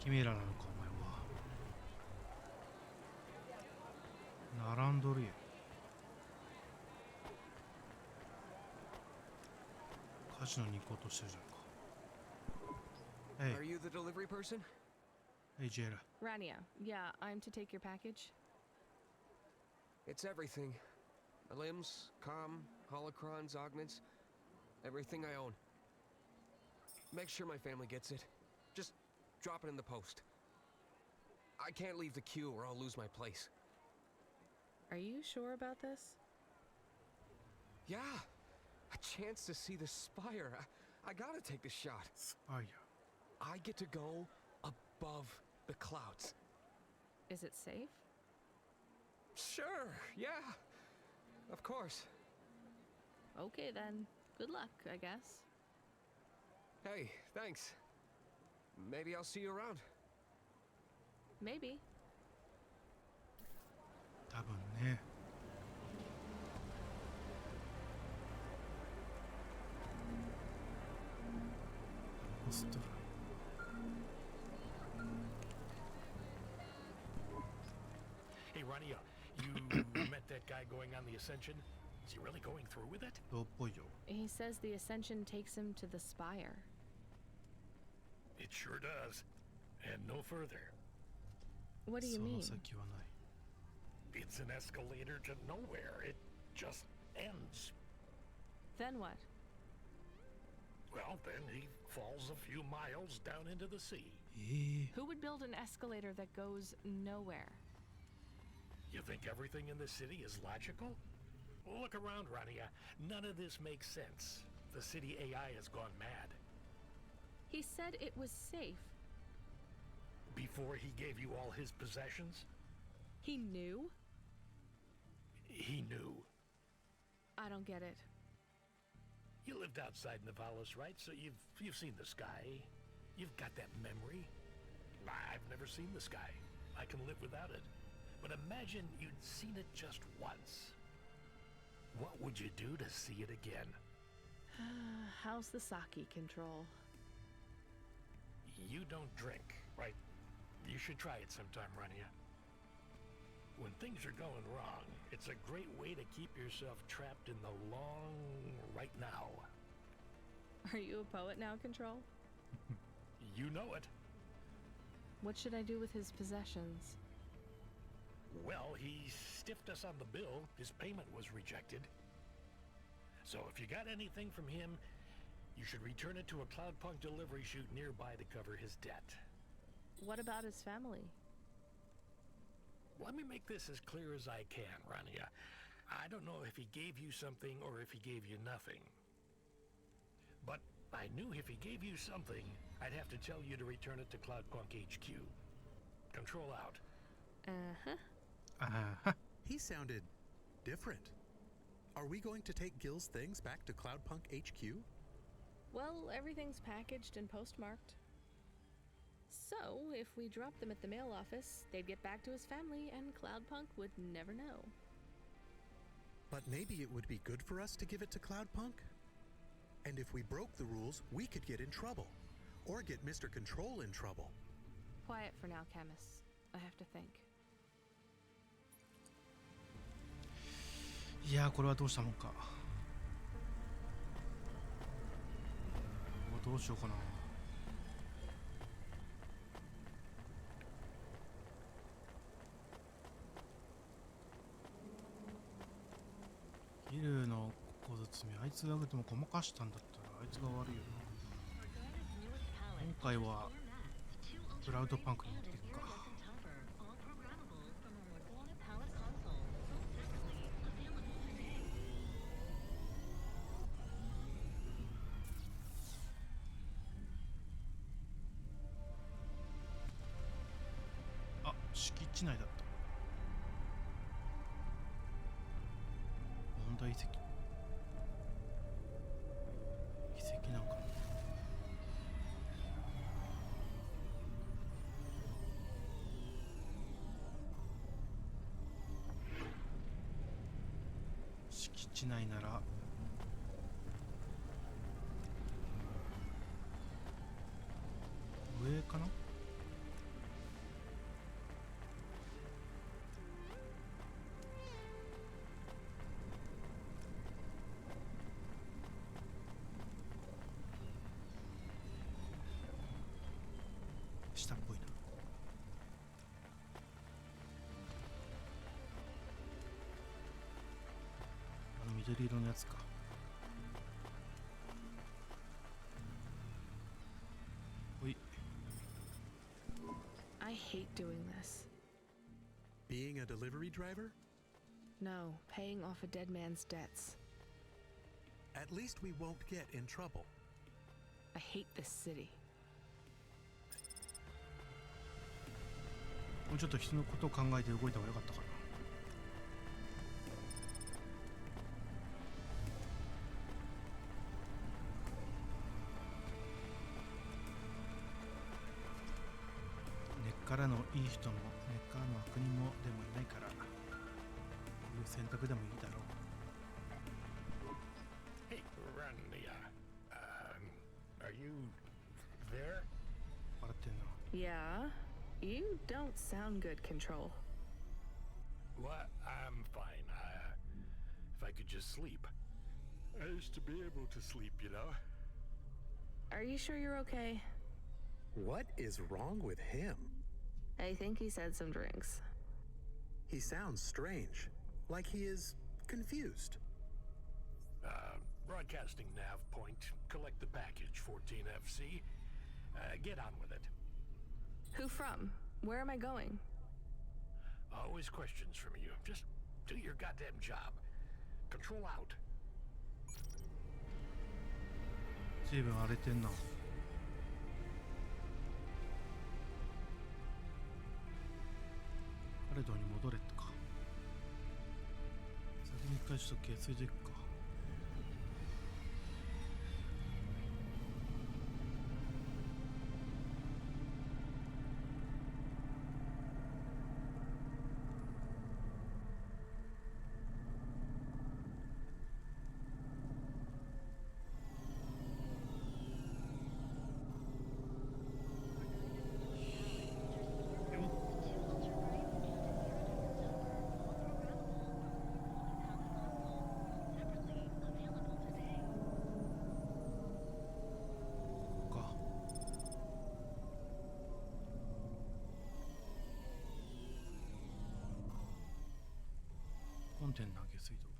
キメラなのかお前は。並んどるやん。カジノに行こうとしてるじゃんか。Are you the delivery person? Hey, Jada. Rania, yeah, I'm to take your package. It's everything. My limbs, comm, holocrons, augments, everything I own. Make sure my family gets it. Just drop it in the post. I can't leave the queue or I'll lose my place. Are you sure about this? Yeah, a chance to see the spire. I gotta take the shot. Spire. I get to go above the clouds. Is it safe? Sure, yeah. Of course. Okay then. Good luck, I guess. Hey, thanks. Maybe I'll see you around. Maybe. 多分ね。ホストラ。Hey, Rania, you met that guy going on the Ascension? Is he really going through with it? どうっぽいよ。He says the Ascension takes him to the spire. It sure does. And no further. What do you その mean? 先はない。It's an escalator to nowhere. It just ends. Then what? Well, then he falls a few miles down into the sea. Who would build an escalator that goes nowhere? You think everything in the city is logical? Look around, Rania. None of this makes sense. The city AI has gone mad. He said it was safe. Before he gave you all his possessions? He knew? He knew. I don't get it. You lived outside Nivalis, right? So you've seen the sky. You've got that memory. I've never seen the sky. I can live without it. But imagine you'd seen it just once. What would you do to see it again? How's the sake control? You don't drink, right? You should try it sometime, Rania. When things are going wrong, it's a great way to keep yourself trapped in the long right now. Are you a poet now, Control? You know it. What should I do with his possessions? Well, he stiffed us on the bill. His payment was rejected. So if you got anything from him, you should return it to a Cloudpunk delivery chute nearby to cover his debt. What about his family? Let me make this as clear as I can, Rania. I don't know if he gave you something or if he gave you nothing. But I knew if he gave you something, I'd have to tell you to return it to Cloudpunk HQ. Control out. He sounded different. Are we going to take Gil's things back to Cloudpunk HQ? Well, everything's packaged and postmarked. So, if we drop them at the mail office, they'd get back to his family and Cloudpunk would never know. But maybe it would be good for us to give it to Cloudpunk? And if we broke the rules, we could get in trouble. Or get Mr. Control in trouble. Quiet for now, Camus. I have to think. いやー、これはどうしたもんか。どうしようかな。ギルの小包み、あいつがあげてもごまかしたんだったらあいつが悪いよな。今回はクラウドパンクに持っていくか。あ、敷地内だった。問題遺跡。遺跡なんかな。敷地内なら上かな。緑色のやつか。おい。 I hate doing this. Being a delivery driver? No, paying off a dead man's debts. At least we won't get in trouble. I hate this city. もうちょっと人のことを考えて動いた方が良かったかな。根っからのいい人も根っからの悪人もでもいないから、こういう選択でもいいだろう。 Hey, Rania. Are you there? 笑ってんな。 Yeah? You don't sound good, Control. What? I'm fine. If I could just sleep. I used to be able to sleep, you know? Are you sure you're okay? What is wrong with him? I think he said some drinks. He sounds strange, like he is confused. Broadcasting nav point. Collect the package, 14FC. Get on with it. Who from? Where am I going? Always questions from you. Just do your goddamn job. Control out. 随分荒れてんな。パレードに戻れってか。先に一回ちょっと下水でいくか。コンテナ下水道。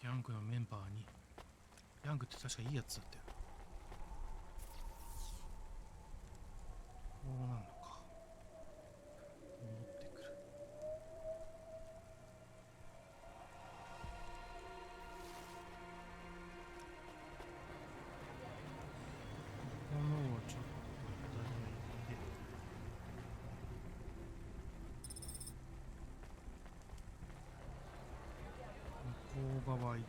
ギャングのメンバーに、ギャングって確かいいやつだったよ。こうなんのか。戻ってくる。このをちょっと左に入れて、向こう側行って、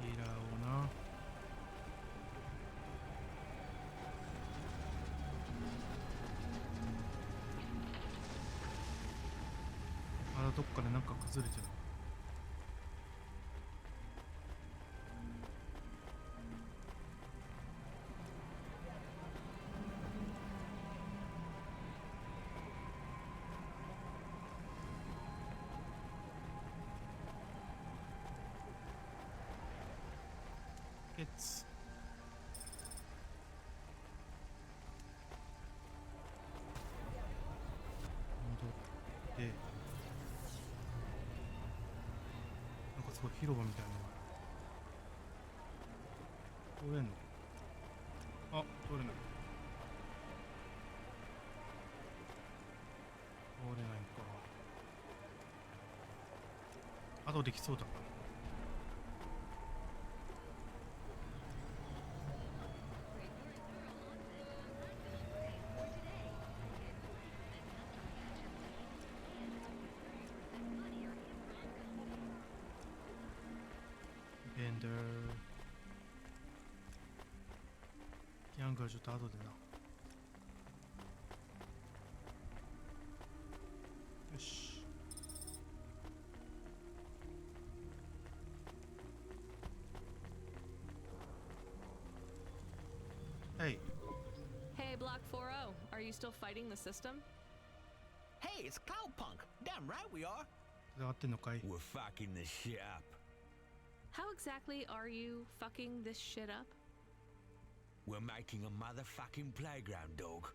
ヒーラーをな。まだどっかでなんか崩れてる。ケツ。戻って、なんかすごい広場みたいなのがある。通れんの？あ、通れない。通れないんか。あとできそうだな。ベンダー。ギャングはちょっと後でな。よし。はい。Hey, Block 40, are you still fighting the system? Hey, Hey, it's Cloudpunk. Damn right we are. 戦ってんのかい？ We're fucking this shit up. How exactly are you fucking this shit up? We're making a motherfucking playground, dog.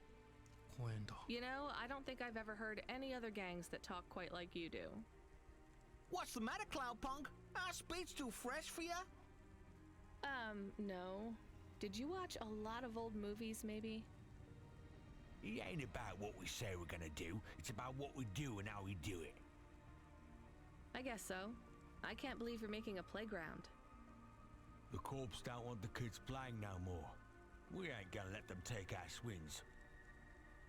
公園だ。 You know, I don't think I've ever heard any other gangs that talk quite like you do. What's the matter, Cloudpunk? Our speech too fresh for ya? No. Did you watch a lot of old movies, maybe? It ain't about what we say we're gonna do. It's about what we do and how we do it. I guess so. I can't believe you're making a playground. The corps don't want the kids playing no more. We ain't gonna let them take our swings.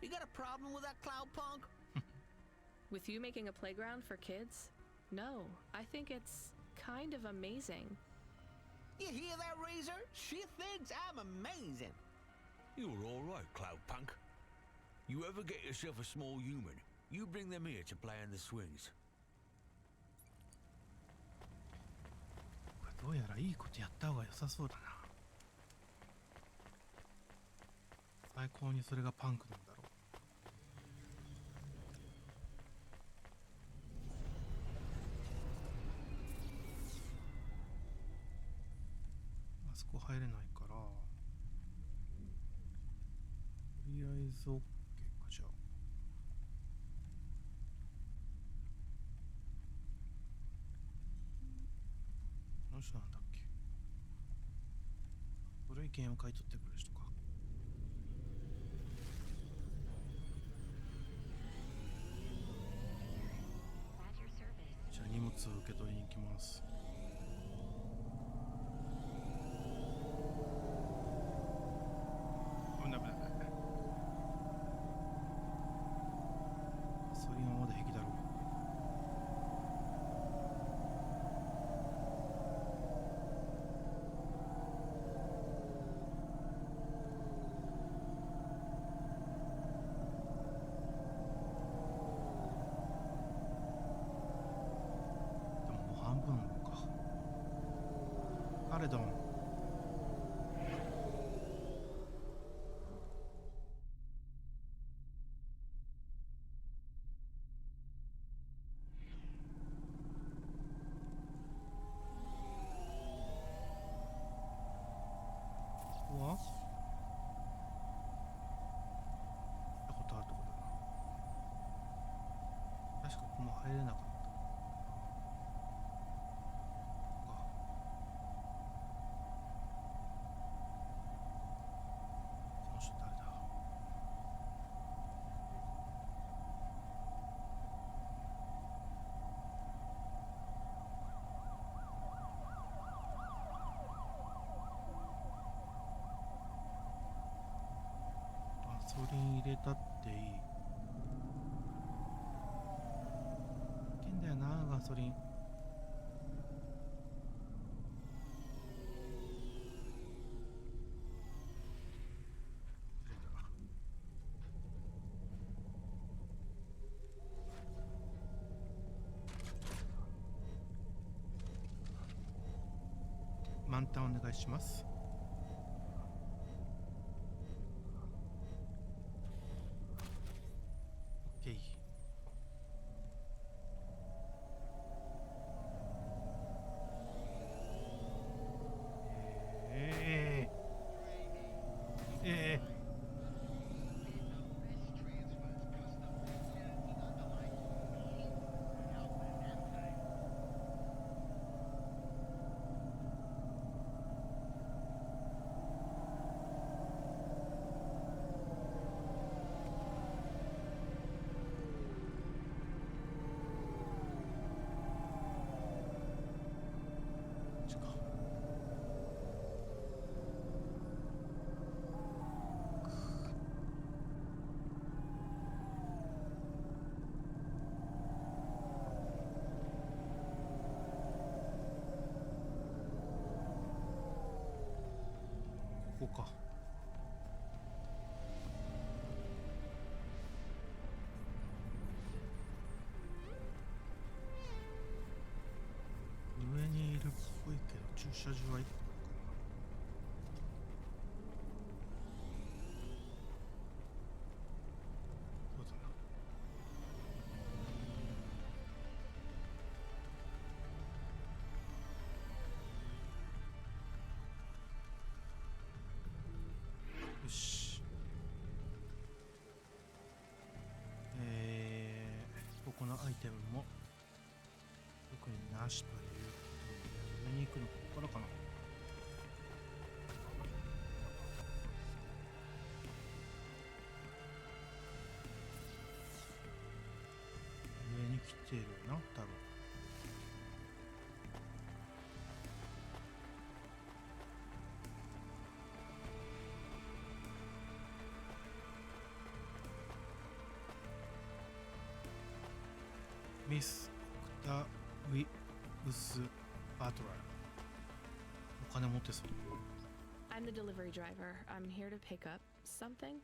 You got a problem with that, Cloudpunk? With you making a playground for kids? No, I think it's kind of amazing. You hear that, Razor? She thinks I'm amazing. You're all right, Cloudpunk. You ever get yourself a small human, you bring them here to play on the swings. これどうやらいいことやった方が良さそうだな。最高にそれがパンクなんだろう。あそこ入れないから、とりあえず OK か。じゃあこの人なんだっけ？古いゲーム買い取ってくる人か。じゃあ荷物を受け取りに行きます。危ない危ない。それ今まで平気だろう。半分か。カレドン。ここは？行ったことあるとこだな。確かここも入れなかった。ガソリン入れたっていい。いけんだよな、ガソリン。満タンお願いします。OK。ここか。上にいるっぽいけど駐車場は1個かな。そうだな。確かに上に行くのここからかな。上に来てるな、多分。ミス・オクタウィウス・バトラー。お金持ってそう。I'm the delivery driver. I'm here to pick up something.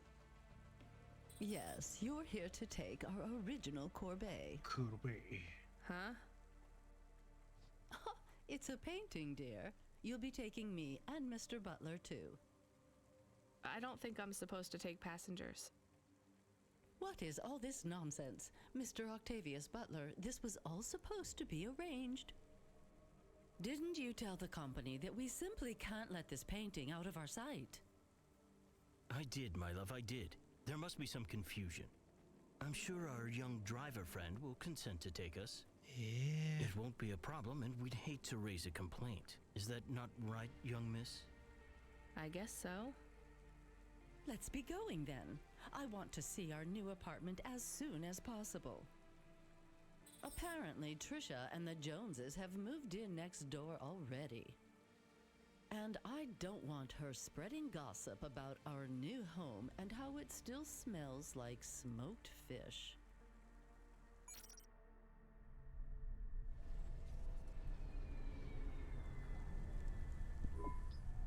Yes, you're here to take our original corbeille. Corbeille. Huh? It's a painting, dear. You'll be taking me and Mr. Butler, too. I don't think I'm supposed to take passengers. What is all this nonsense? Mr. Octavius Butler, this was all supposed to be arranged. Didn't you tell the company that we simply can't let this painting out of our sight? I did, my love, I did. There must be some confusion. I'm sure our young driver friend will consent to take us. Yeah. It won't be a problem, and we'd hate to raise a complaint. Is that not right, young miss? I guess so. Let's be going then. I want to see our new apartment as soon as possible. Apparently, Trisha and the Joneses have moved in next door already. And I don't want her spreading gossip about our new home and how it still smells like smoked fish.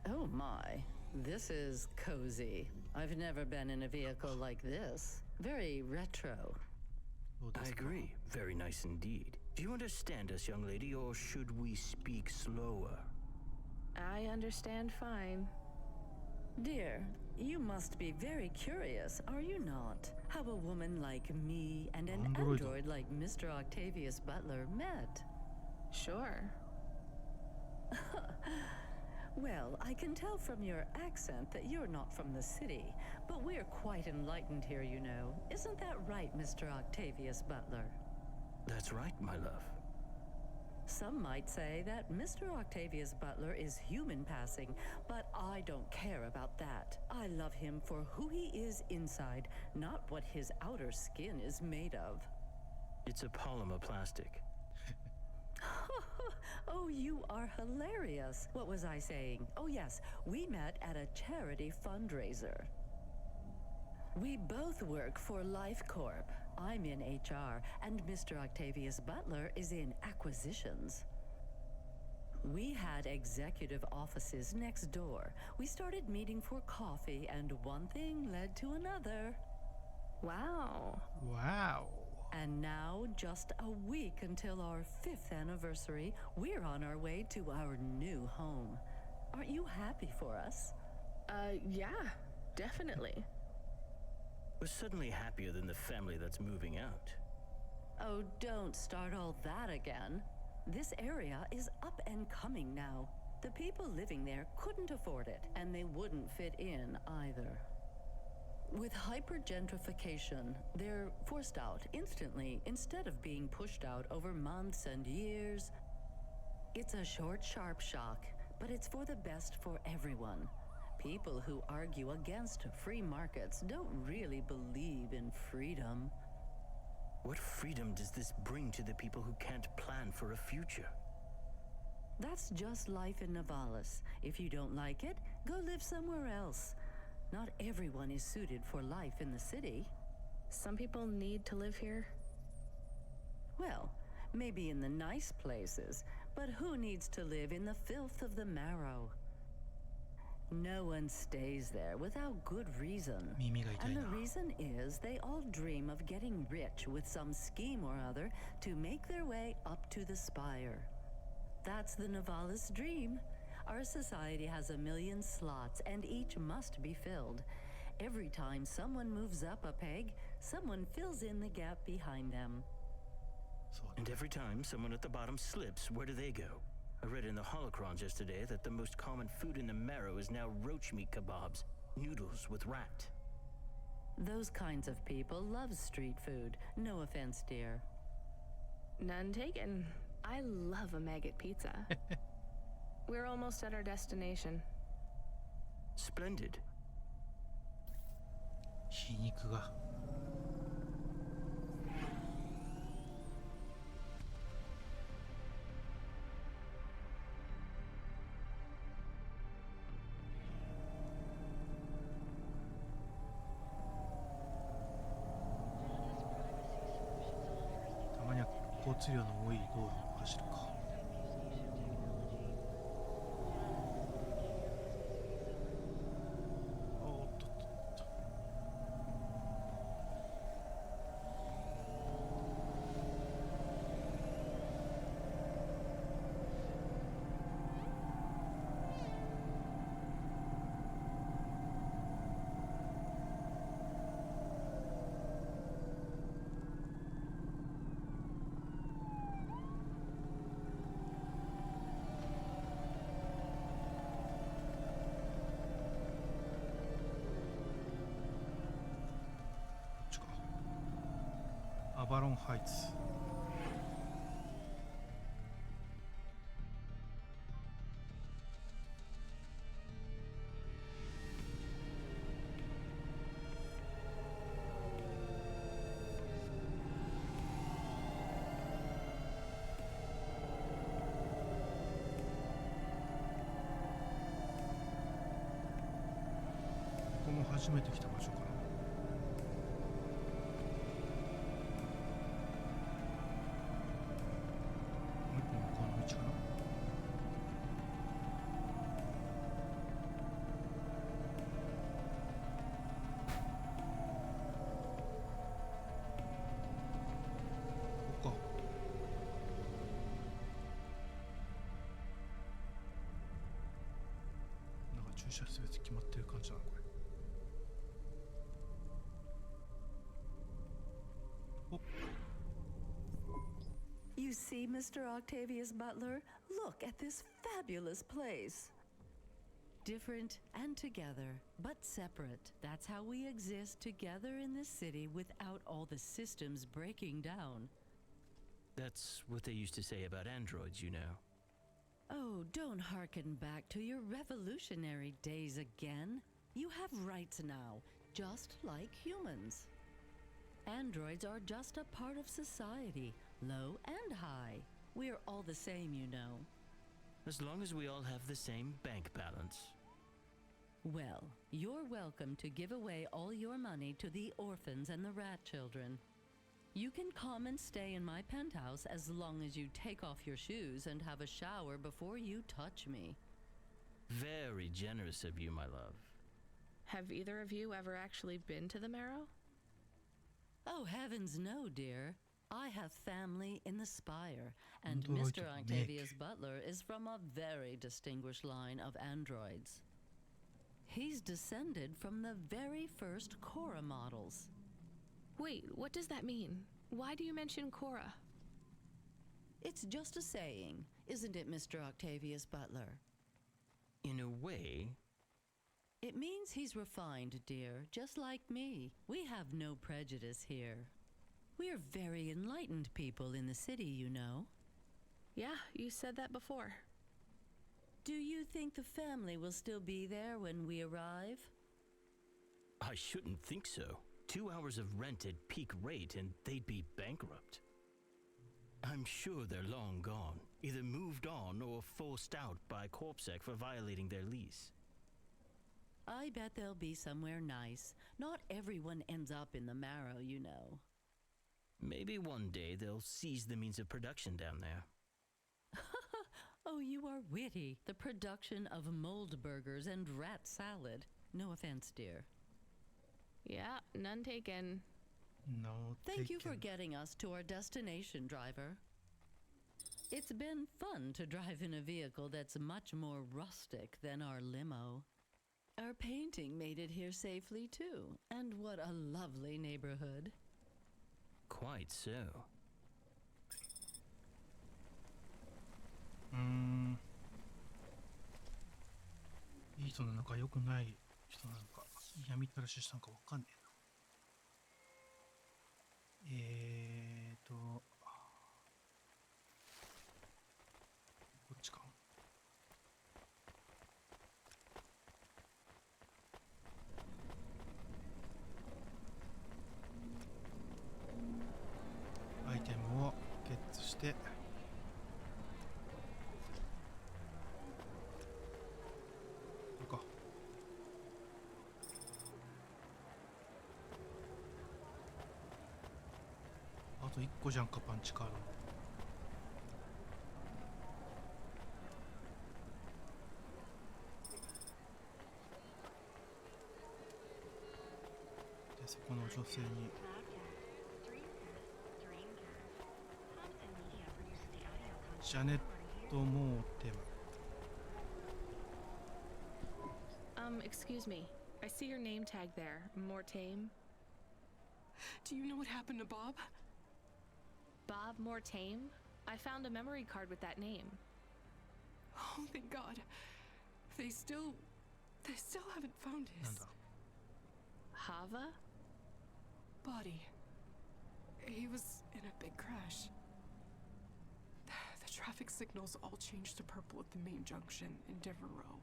Oh my, this is cozy. I've never been in a vehicle like this. Very retro. I agree. Very nice indeed. Do you understand us, young lady, or should we speak slower? I understand fine. Dear, you must be very curious, are you not? How a woman like me and an android like Mr. Octavius Butler met. Sure. Well, I can tell from your accent that you're not from the city, but we're quite enlightened here, you know. Isn't that right, Mr. Octavius Butler? That's right, my love. Some might say that Mr. Octavius Butler is human passing, but I don't care about that. I love him for who he is inside, not what his outer skin is made of. It's a polymer plastic. Oh, you are hilarious. What was I saying? Oh, yes, we met at a charity fundraiser. We both work for Life Corp. I'm in HR, and Mr. Octavius Butler is in acquisitions. We had executive offices next door. We started meeting for coffee, and one thing led to another. Wow. Wow. And now, just a week until our 5th anniversary, we're on our way to our new home. Aren't you happy for us? Yeah, definitely. We're suddenly happier than the family that's moving out. Oh, don't start all that again. This area is up and coming now. The people living there couldn't afford it, and they wouldn't fit in either. With hypergentrification, they're forced out instantly instead of being pushed out over months and years. It's a short, sharp shock, but it's for the best for everyone. People who argue against free markets don't really believe in freedom. What freedom does this bring to the people who can't plan for a future? That's just life in Navalis. If you don't like it, go live somewhere else. Not everyone is suited for life in the city. Some people need to live here. Well, maybe in the nice places, but who needs to live in the filth of the marrow? No one stays there without good reason. And the reason is they all dream of getting rich with some scheme or other to make their way up to the spire. That's the Navalis dream. Our society has 1 million slots, and each must be filled. Every time someone moves up a peg, someone fills in the gap behind them. And every time someone at the bottom slips, where do they go? I read in the holocrons yesterday that the most common food in the marrow is now roach meat kebabs, noodles with rat. Those kinds of people love street food. No offense, dear. None taken. I love a maggot pizza. We're almost at our destination. Splendid. 皮肉が。たまには交通量の多い道路を走るか。おっとっとっと。アバロンハイツ。ここも初めて来た場所かな。駐車すべて決まってる感じなのこれ。お。You see, Mr. Octavius Butler? Look at this fabulous place. Different and together, but separate. That's how we exist together in this city without all the systems breaking down. That's what they used to say about androids, you know. Oh, don't hearken back to your revolutionary days again. You have rights now, just like humans. Androids are just a part of society, low and high. We're all the same, you know. As long as we all have the same bank balance. Well, you're welcome to give away all your money to the orphans and the rat children. You can come and stay in my penthouse as long as you take off your shoes and have a shower before you touch me. Very generous of you, my love. Have either of you ever actually been to the Marrow? Oh, heavens no, dear. I have family in the Spire, and Mr. Octavius Butler is from a very distinguished line of androids. He's descended from the very first Cora models. Wait, what does that mean? Why do you mention Cora? It's just a saying, isn't it, Mr. Octavius Butler? In a way. It means he's refined, dear, just like me. We have no prejudice here. We're very enlightened people in the city, you know. Yeah, you said that before. Do you think the family will still be there when we arrive? I shouldn't think so. 2 hours of rent at peak rate and they'd be bankrupt. I'm sure they're long gone, either moved on or forced out by Corpsec for violating their lease. I bet they'll be somewhere nice. Not everyone ends up in the Marrow, you know. Maybe one day they'll seize the means of production down there. Oh, you are witty. The production of mold burgers and rat salad. No offense, dear. Yeah, none taken. No Thank you for getting us to our destination, driver. It's been fun to drive in a vehicle that's much more rustic than our limo. Our painting made it here safely, too. And what a lovely neighborhood. Quite so. いい人なのか良くない人なのか嫌みったらししたのかわかんねえな。て、これか。あと1個じゃんか、パンチカード。で、そこの女性にジャネット・モーテム。Excuse me. I see your name tag there. Mortame. Do you know what happened to Bob? Bob Mortame? I found a memory card with that name. Oh, thank God. They still haven't found his Hava? body. He was in a big crash. The traffic signals all changed to purple at the main junction in Devereaux.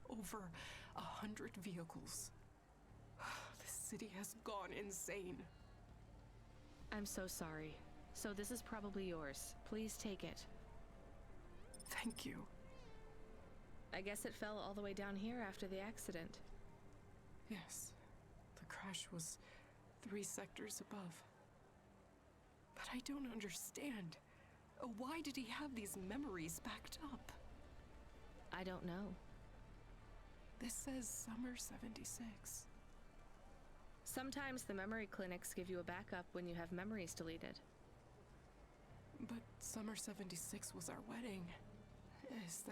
Over 100 vehicles. The city has gone insane. I'm so sorry. So this is probably yours. Please take it. Thank you. I guess it fell all the way down here after the accident. Yes. The crash was 3 sectors above. But I don't understand. Why did he have these memories backed up? I don't know. This says summer 76. Sometimes the memory clinics give you a backup when you have memories deleted. But summer 76 was our wedding. Is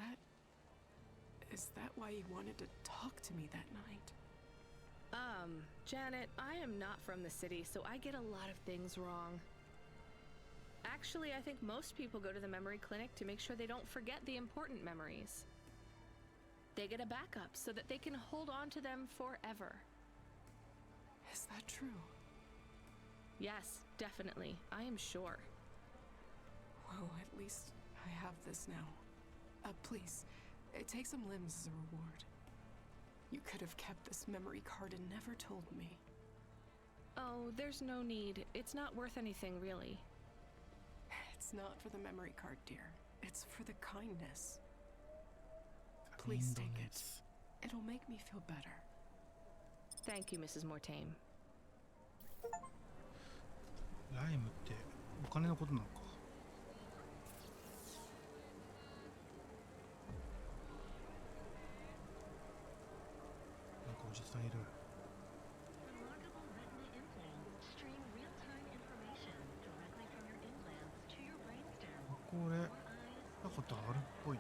that why he wanted to talk to me that night? Janet, I am not from the city, so I get a lot of things wrong. Actually, I think most people go to the memory clinic to make sure they don't forget the important memories. They get a backup so that they can hold on to them forever. Is that true? Yes, definitely. I am sure. Well, at least I have this now. Please, take some limbs as a reward. You could have kept this memory card and never told me. Oh, there's no need. It's not worth anything, really. It's not for the memory card, dear. It's for the kindness. Please take it. It'll make me feel better. Thank you, Mrs. Mortame. ライムってお金のことなのか。なんかおじさんいる。これ、なんかあるっぽい。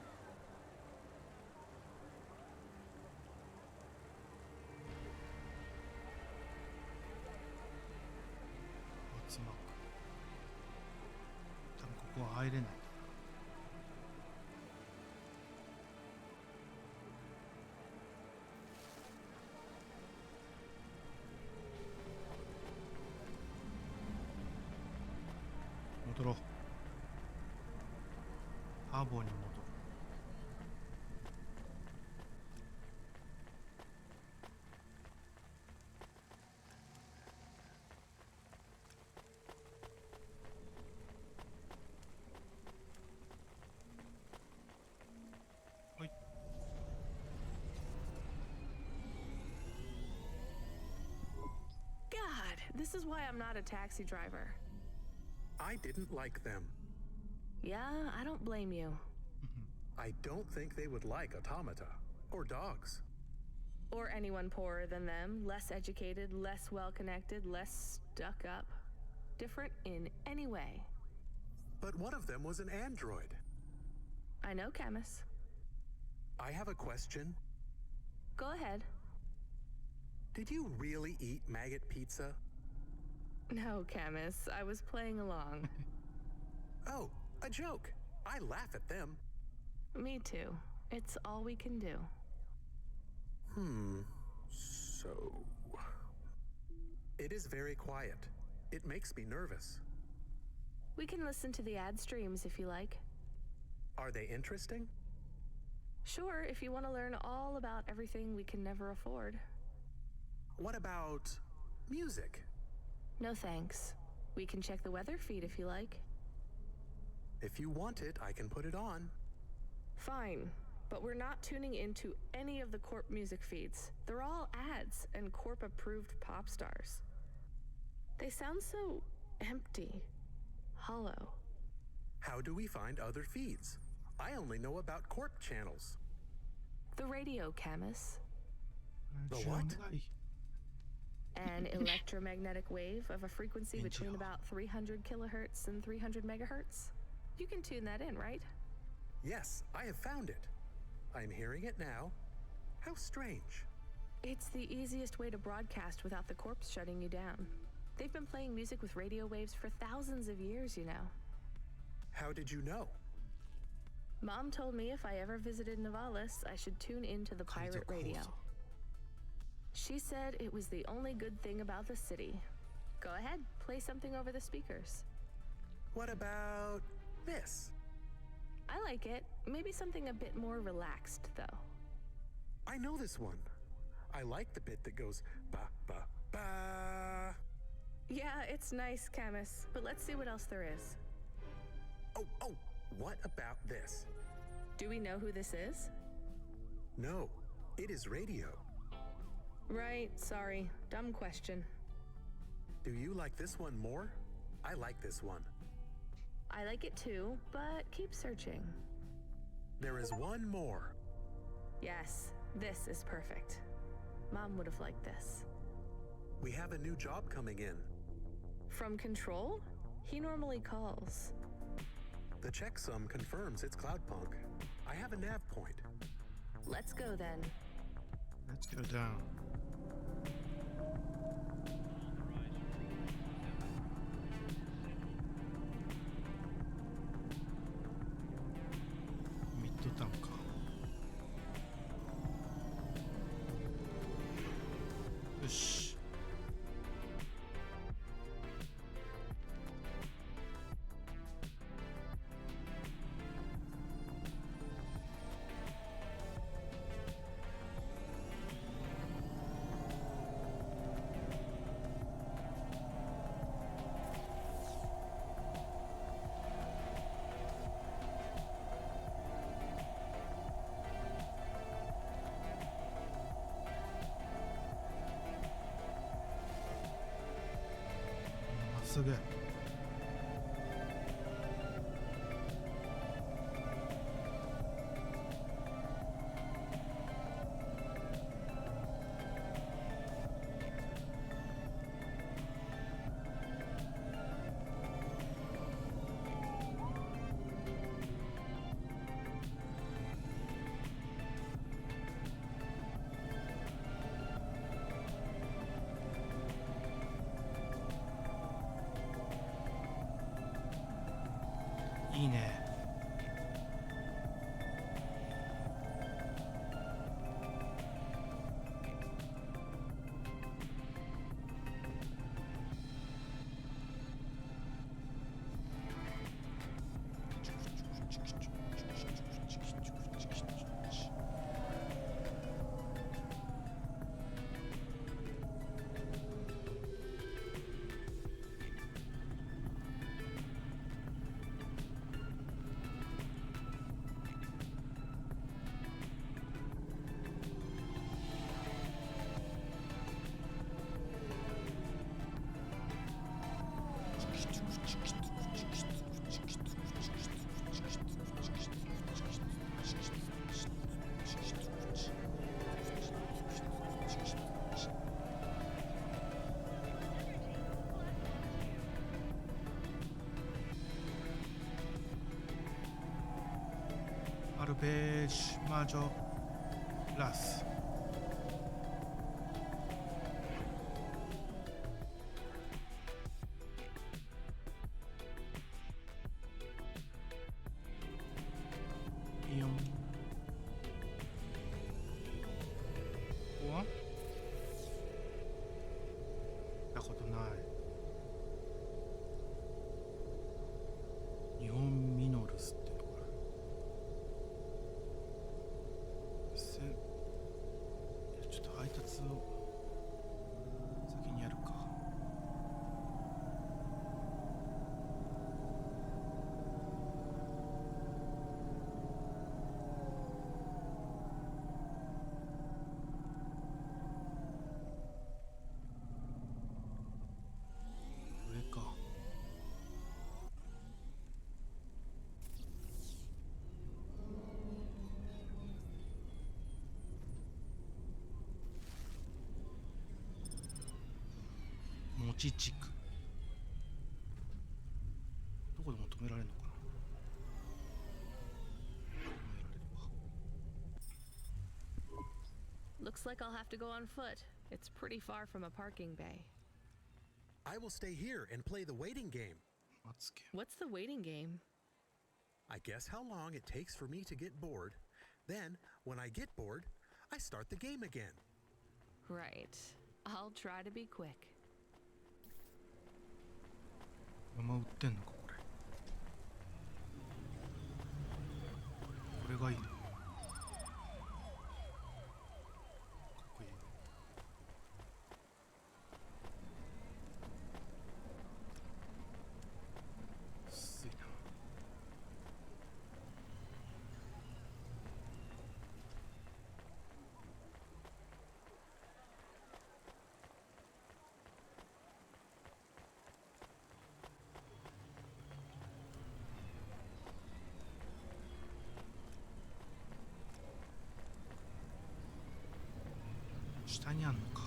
集まる。多分ここは入れない。戻ろう。ハーボーに戻る。はい。God, this is why I'm not a taxi driver. I didn't like them. Yeah, I don't blame you. I don't think they would like automata or dogs. Or anyone poorer than them, less educated, less well-connected, less stuck up. Different in any way. But one of them was an android. I know, Camus. I have a question. Go ahead. Did you really eat maggot pizza? No, Camus. I was playing along. Oh, a joke. I laugh at them. Me too. It's all we can do. So... It is very quiet. It makes me nervous. We can listen to the ad streams if you like. Are they interesting? Sure, if you want to learn all about everything we can never afford. What about music? No thanks. We can check the weather feed if you like. If you want it, I can put it on. Fine, but we're not tuning into any of the Corp music feeds. They're all ads and Corp-approved pop stars. They sound so empty, hollow. How do we find other feeds? I only know about Corp channels. The radio, Camus. The what? An electromagnetic wave of a frequency between about 300 kilohertz and 300 megahertz. You can tune that in, right? Yes, I have found it. I'm hearing it now. How strange. It's the easiest way to broadcast without the Corps shutting you down. They've been playing music with radio waves for thousands of years, you know. How did you know? Mom told me if I ever visited Navalis, I should tune into the pirate radio. She said it was the only good thing about the city. Go ahead, play something over the speakers. What about this? I like it. Maybe something a bit more relaxed, though. I know this one. I like the bit that goes ba ba ba. Yeah, it's nice, Camus, but let's see what else there is. Oh, what about this? Do we know who this is? No, it is radio. Right, sorry. Dumb question. Do you like this one more? I like this one. I like it too, but keep searching. There is one more. Yes, this is perfect. Mom would have liked this. We have a new job coming in. From Control? He normally calls. The checksum confirms it's Cloudpunk. I have a nav point. Let's go then. Let's go down. Midtownか。よし。すげえ。いいね。アルページ魔女ラス。イオン。ここは？見たことない。日本ミノルスってところ。餅地区。どこでも止められるのかな。止められるわ。 Looks like I'll have to go on foot. It's pretty far from a parking bay. I will stay here and play the waiting game. What's the waiting game? I guess how long it takes for me to get bored. Then, when I get bored, I start the game again. Right. I'll try to be quick. 山売ってんのかこれ。これがいいの。かっこいい。薄いな。下にあんのか。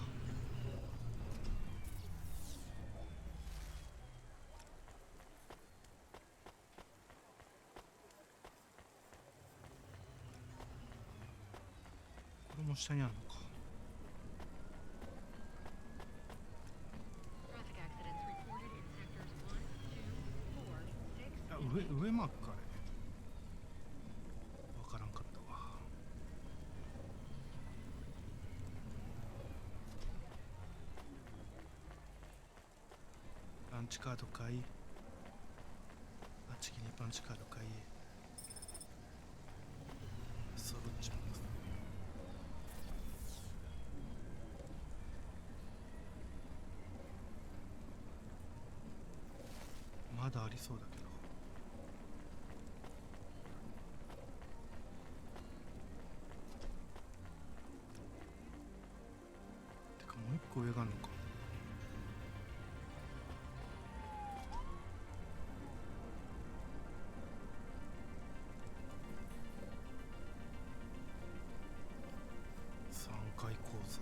これも下にあんのか。いや、上マークかあれ。わからんかったわ。パンチカード買い、あっちにパンチカード買い、揃っちまいます。まだありそうだけど。てかもう一個上があるのか。3階構造。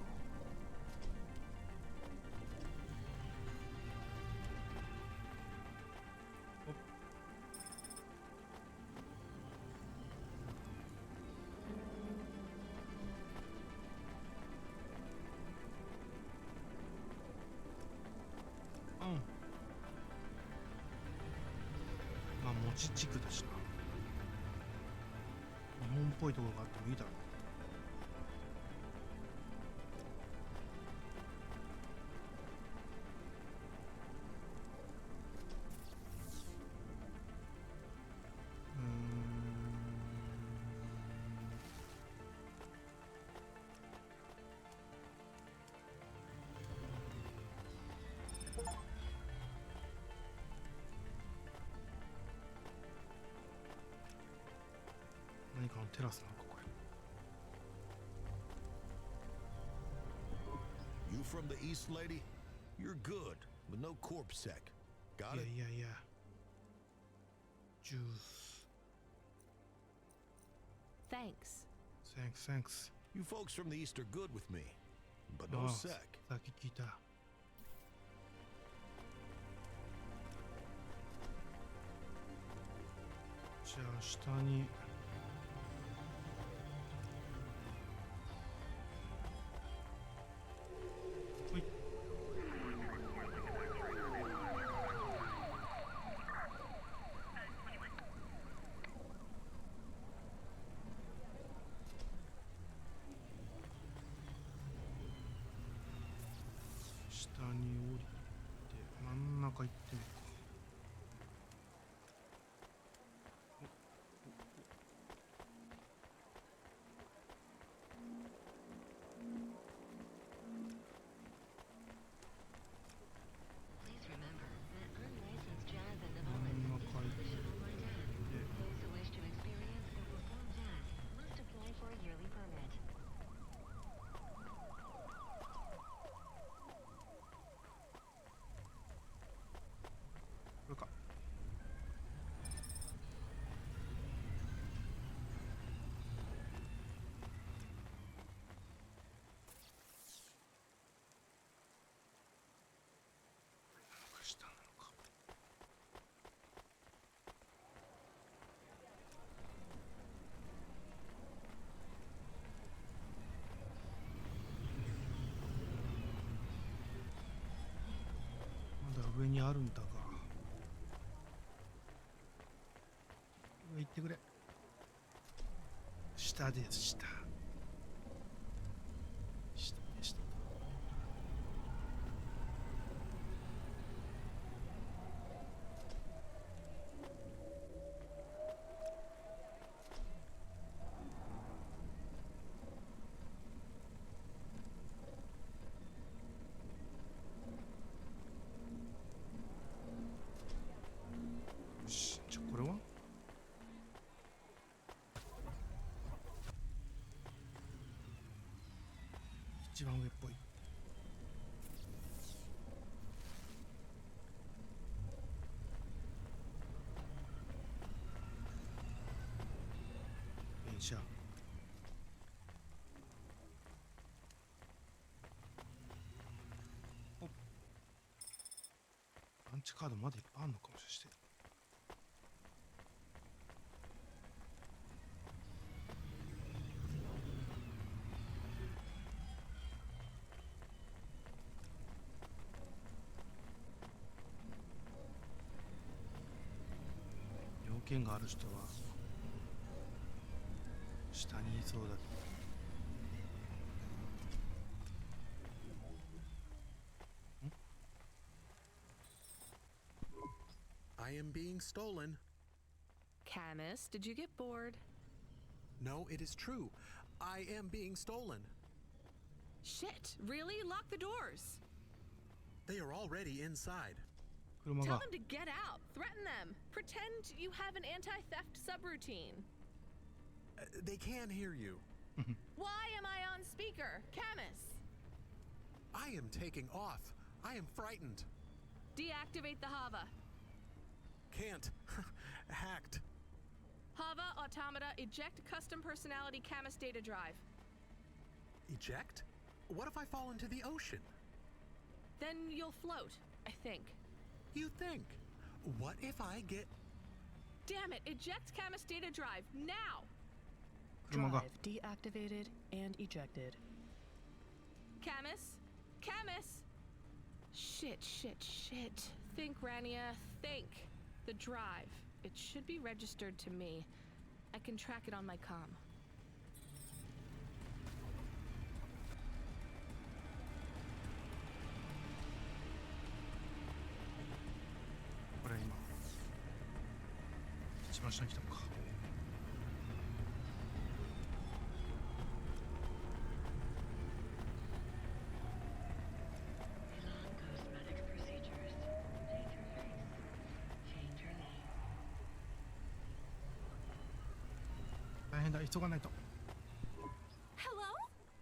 まあ餅地区だしな。日本っぽいところがあってもいいだろう。何かのテラスなのかこれ。 You from the East, lady? You're good, but no corp sec. Got it? Yeah. Juice. Thanks. Thanks. You folks from the East are good with me, but no sec. さっき聞いた。じゃあ下に。ほい。下に降りて真ん中行ってみるか。上にあるんだが、上行ってくれ。下です。下でした。よし、じゃあこれは一番上っぽい。電車。お、ランチカードまだいっぱいあるのかもしれない。条件がある人は下にいそうだ。I am being stolen. Camus, did you get bored? No, it is true. I am being stolen. Shit, really? Lock the doors. They are already inside. Tell them to get out. Threaten them. Pretend you have an anti-theft subroutine. They can hear you. Why am I on speaker? Camus! I am taking off. I am frightened. Deactivate the Hava. Can't. Hacked. Hava Automata eject custom personality Camus data drive. Eject? What if I fall into the ocean? Then you'll float, I think. You think? What if I get... Damn it! Eject Camus data drive, now! Drive deactivated and ejected. Camus? Camus! Shit. Think, Rania, think. The drive. It should be registered to me. I can track it on my comm. What are you? 一番下に来たのか。大変だ、急がないと。 Hello?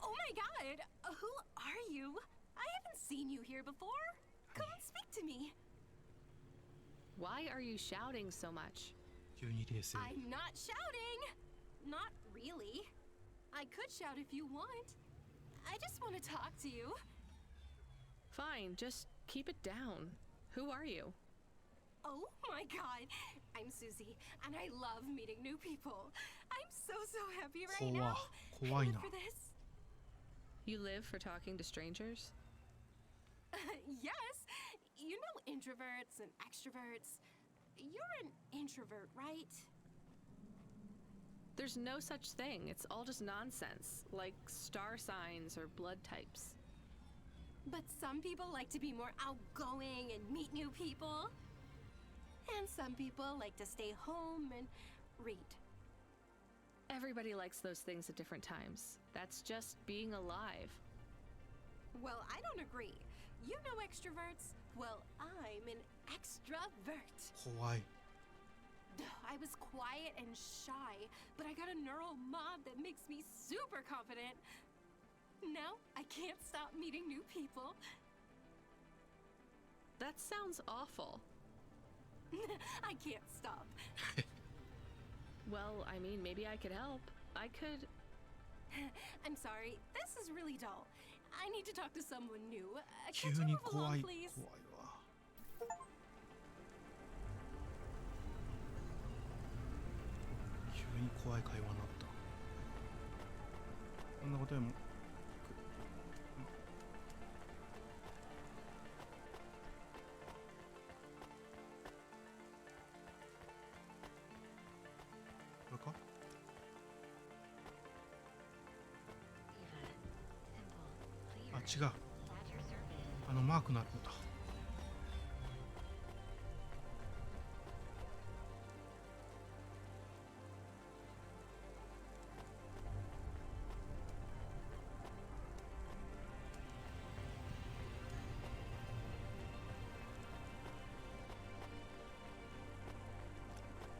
Oh my god! Who are you? I haven't seen you here before. Come and speak to me. Why are you shouting so much? 急に冷静。 I'm not shouting! Not really. I could shout if you want. I just want to talk to you. Fine, just keep it down. Who are you? Oh my god. I'm Susie, and I love meeting new people. I'm so happy right now. I live for this. You live for talking to strangers? Yes. You know introverts and extroverts. You're an introvert, right? There's no such thing. It's all just nonsense, like star signs or blood types. But some people like to be more outgoing and meet new people. And some people like to stay home and read. Everybody likes those things at different times. That's just being alive. Well, I don't agree. You know extroverts? Well, I'm an extrovert. 怖い。 I was quiet and shy, but I got a neural mod that makes me super confident. Now I can't stop meeting new people. That sounds awful. I can't stop. Well, I mean, maybe I could help. I could... I'm sorry, this is really dull. I need to talk to someone new. 急 Could you に move 怖 along, い。 please? 怖いわ。急に怖い会話になった。こんなことでも。違う。あのマークのあるのだ。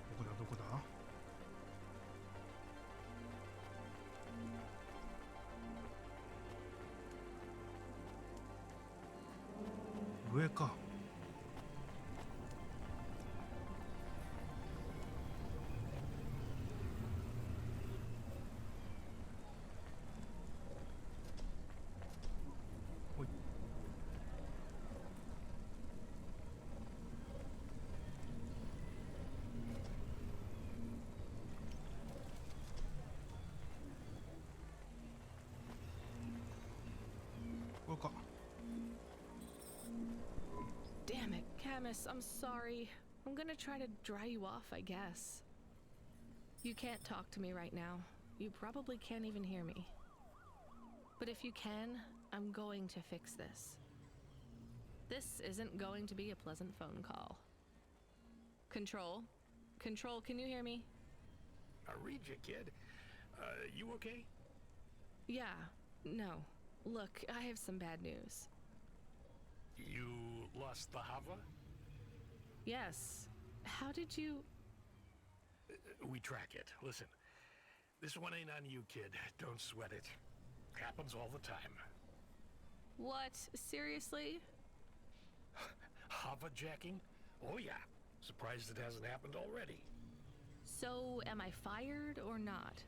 どこだどこだ。上か。ほい。これか。Damn it, Camus, I'm sorry. I'm gonna try to dry you off, I guess. You can't talk to me right now. You probably can't even hear me. But if you can, I'm going to fix this. This isn't going to be a pleasant phone call. Control? Control, can you hear me? I read you, kid. You okay? Yeah, no. Look, I have some bad news. You lost the Hava? Yes. How did you... We track it. Listen, this one ain't on you, kid. Don't sweat it. Happens all the time. What? Seriously? Hava jacking? Oh yeah. Surprised it hasn't happened already. So, am I fired or not?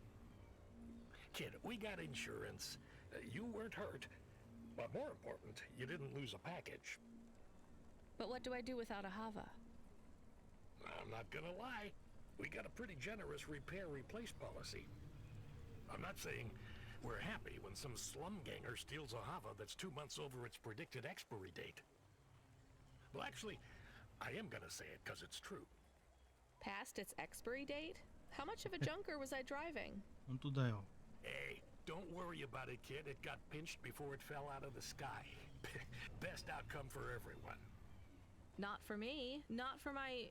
Kid, we got insurance. You weren't hurt. But more important, you didn't lose a package. But what do I do without a Hava? I'm not gonna lie. We got a pretty generous repair-replace policy. I'm not saying we're happy when some slumganger steals a Hava that's 2 months over its predicted expiry date. Well, actually, I am gonna say it because it's true. Past its expiry date? How much of a junker was I driving? 本当だよ。 Hey, don't worry about it, kid. It got pinched before it fell out of the sky. Best outcome for everyone. Not for me. Not for my...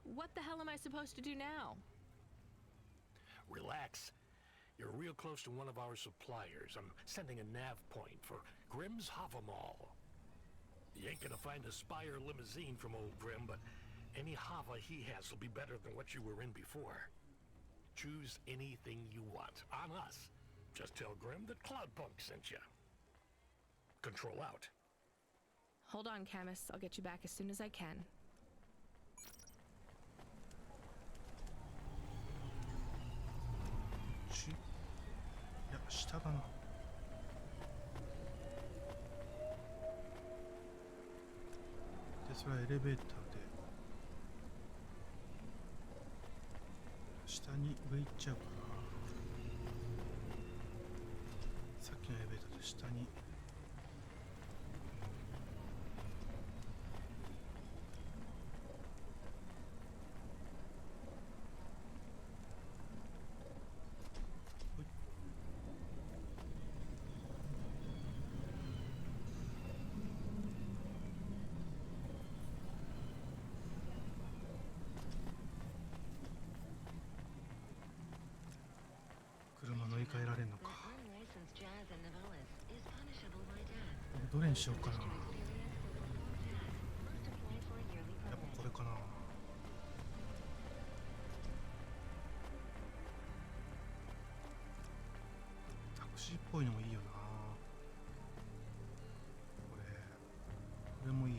What the hell am I supposed to do now? Relax. You're real close to one of our suppliers. I'm sending a nav point for Grimm's Hava Mall. You ain't gonna find a Spire limousine from old Grimm, but any Hava he has will be better than what you were in before. Choose anything you want. On us. Just tell Grimm that Cloudpunk sent you. Control out. Hold on, Camus. I'll get you back as soon as I can. いや、下だな。で、それはエレベーターで下に上行っちゃうから、さっきのエレベーターで下に。車乗り換えられんのか。どれにしようかな。やっぱこれかな。タクシーっぽいのもいいよな。これもいい。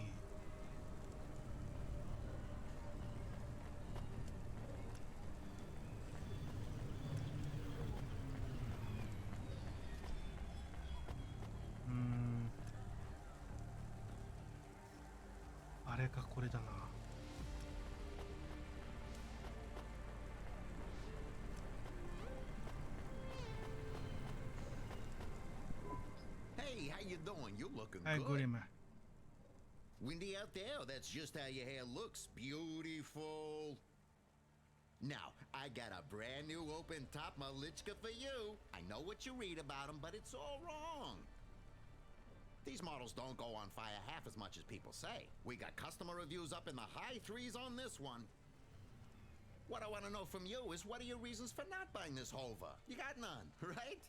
あれかこれだな。Hey, how you doing? You're looking Hi, good. Goody man. Windy out there? That's just how your hair looks. Beautiful. Now, I got a brand new open top Malichka for you. I know what you read about them, but it's all wrong. These models don't go on fire half as much as people say. We got customer reviews up in the high 3s on this one. What I want to know from you is, what are your reasons for not buying this Hova? You got none, right?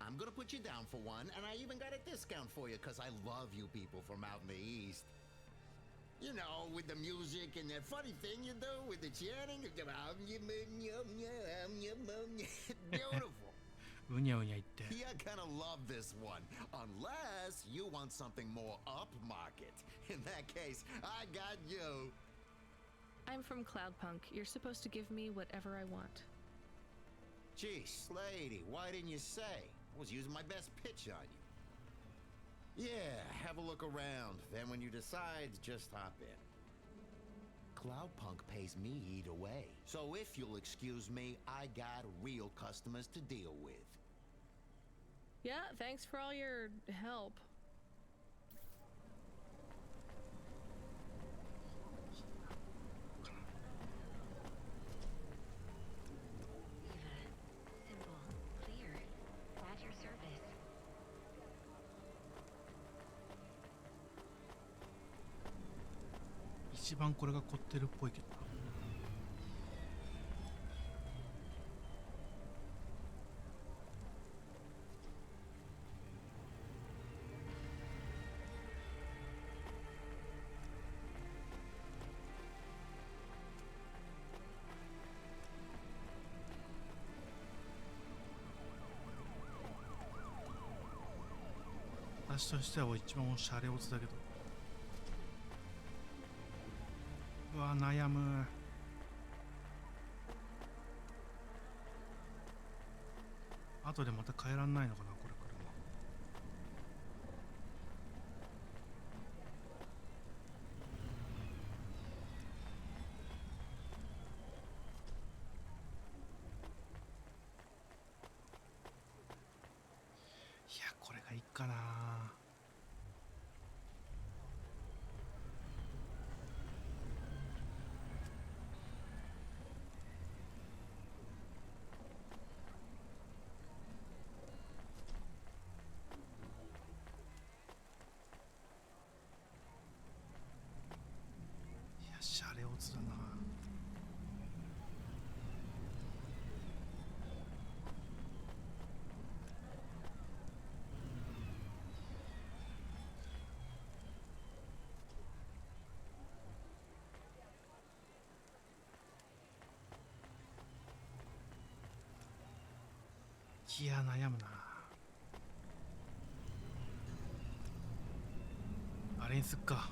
I'm gonna put you down for one, and I even got a discount for you, because I love you people from out in the East. You know, with the music and that funny thing you do with the chanting. Beautiful. You're gonna love this one, unless you want something more upmarket. In that case, I got you. I'm from Cloudpunk. You're supposed to give me whatever I want. Geez, lady, why didn't you say? I was using my best pitch on you. Yeah, have a look around. Then when you decide, just hop in. Cloudpunk pays me either way. So if you'll excuse me, I got real customers to deal with. Yeah, thanks for all your help. Simple, clear, at your service. 一番これが凝ってるっぽいけどな。私としては一番シャレオツだけど。うわ、悩む。後でまた変えらんないのかな、これ車。いや、これがいいかな。シャレオツだな。いや、悩むな。あれにすっか。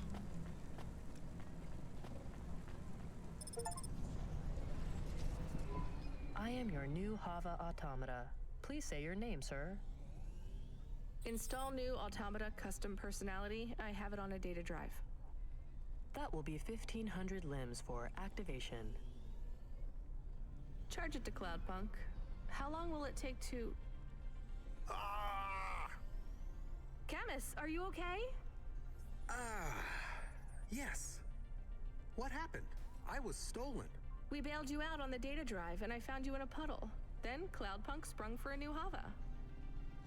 I am your new Hava automata. Please say your name, sir. Install new automata custom personality. I have it on a data drive. That will be 1,500 limbs for activation. Charge it to Cloudpunk. How long will it take to... Camus, are you okay? Yes. What happened? I was stolen. We bailed you out on the data drive, and I found you in a puddle. Then Cloudpunk sprung for a new Hava.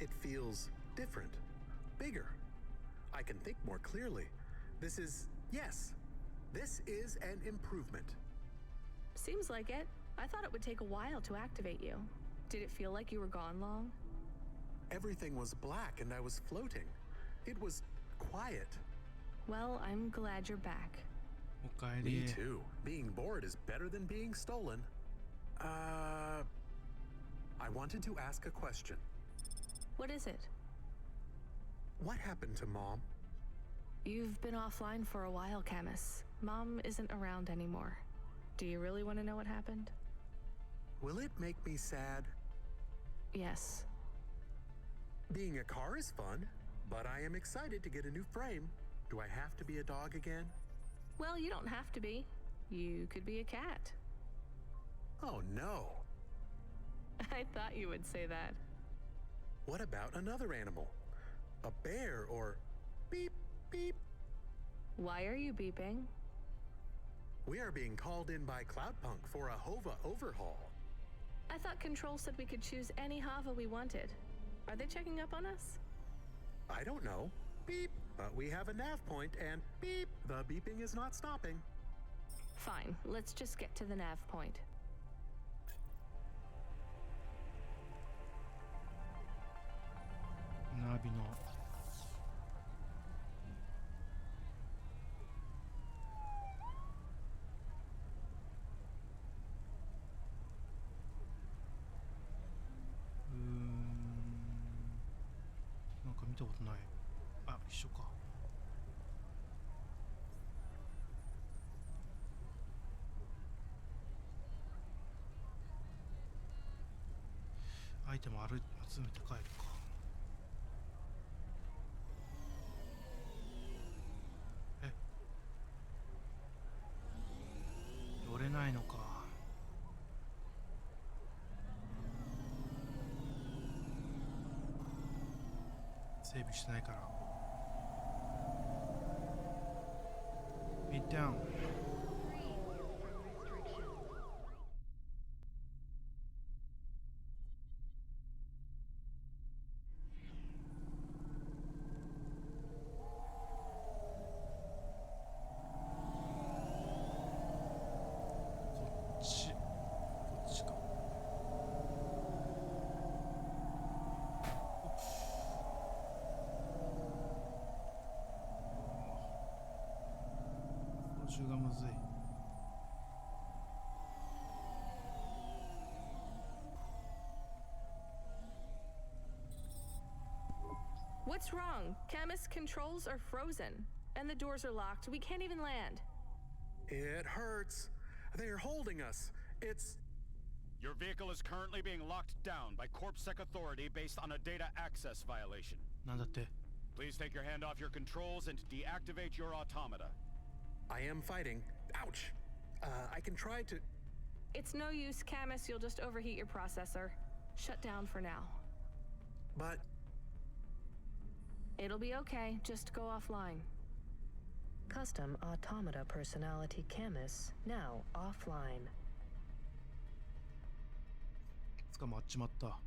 It feels different, bigger. I can think more clearly. This is an improvement. Seems like it. I thought it would take a while to activate you. Did it feel like you were gone long? Everything was black and I was floating. It was quiet. Well, I'm glad you're back. Me too. Being bored is better than being stolen. I wanted to ask a question. What is it? What happened to Mom? You've been offline for a while, Camus. Mom isn't around anymore. Do you really want to know what happened? Will it make me sad? Yes. Being a car is fun, but I am excited to get a new frame. Do I have to be a dog again? Well, you don't have to be. You could be a cat. Oh no. I thought you would say that. What about another animal? A bear or beep, beep? Why are you beeping? We are being called in by Cloudpunk for a Hova overhaul. I thought Control said we could choose any Hava we wanted. Are they checking up on us? I don't know. beep. But we have a nav point, and beep, the beeping is not stopping. Fine, let's just get to the nav point. Navi no.うーん、なんか見たことない。あ、一緒か。アイテム集めて帰るか。寄れないのか。整備してないから。Beat down. What's wrong? Camus controls are frozen, and the doors are locked. We can't even land. It hurts. They're holding us. It's... Your vehicle is currently being locked down by CorpSec authority based on a data access violation. なんだって? Please take your hand off your controls and deactivate your automata. I am fighting. Ouch. I can try to... It's no use, Camus. You'll just overheat your processor. Shut down for now. But... It'll be okay. Just go offline. Custom automata personality Camus now offline. 捕まっちまった。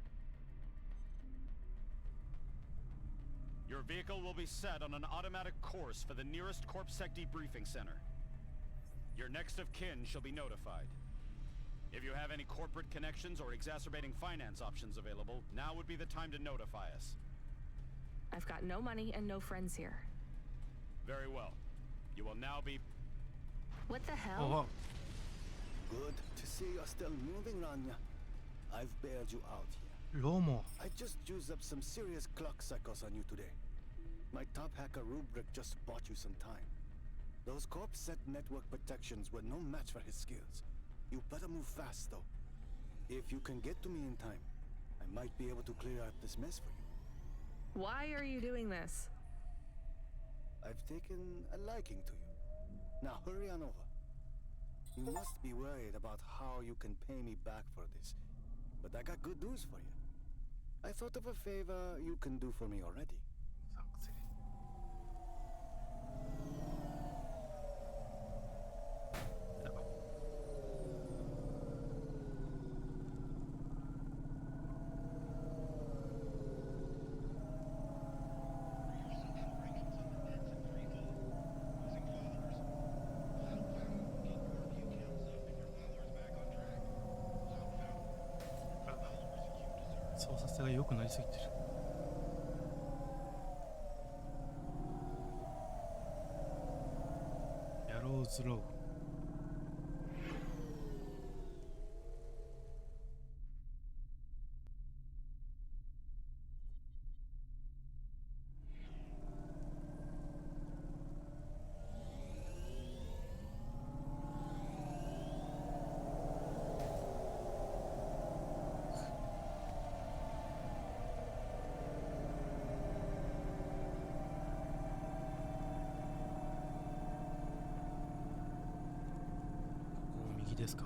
Your vehicle will be set on an automatic course for the nearest CorpSec debriefing center. Your next of kin shall be notified. If you have any corporate connections or exacerbating finance options available, now would be the time to notify us. I've got no money and no friends here. Very well. You will now be... What the hell? Good to see you're still moving, Rania. I've bailed you out here. Lomo. I just used up some serious clock cycles on you today. My top hacker Rubric just bought you some time. Those CorpSec network protections were no match for his skills. You better move fast, though. If you can get to me in time, I might be able to clear out this mess for you. Why are you doing this? I've taken a liking to you. Now hurry on over. You must be worried about how you can pay me back for this. But I got good news for you. I thought of a favor you can do for me already.操作性が良くなりすぎてる。ヤローズロー。ですか？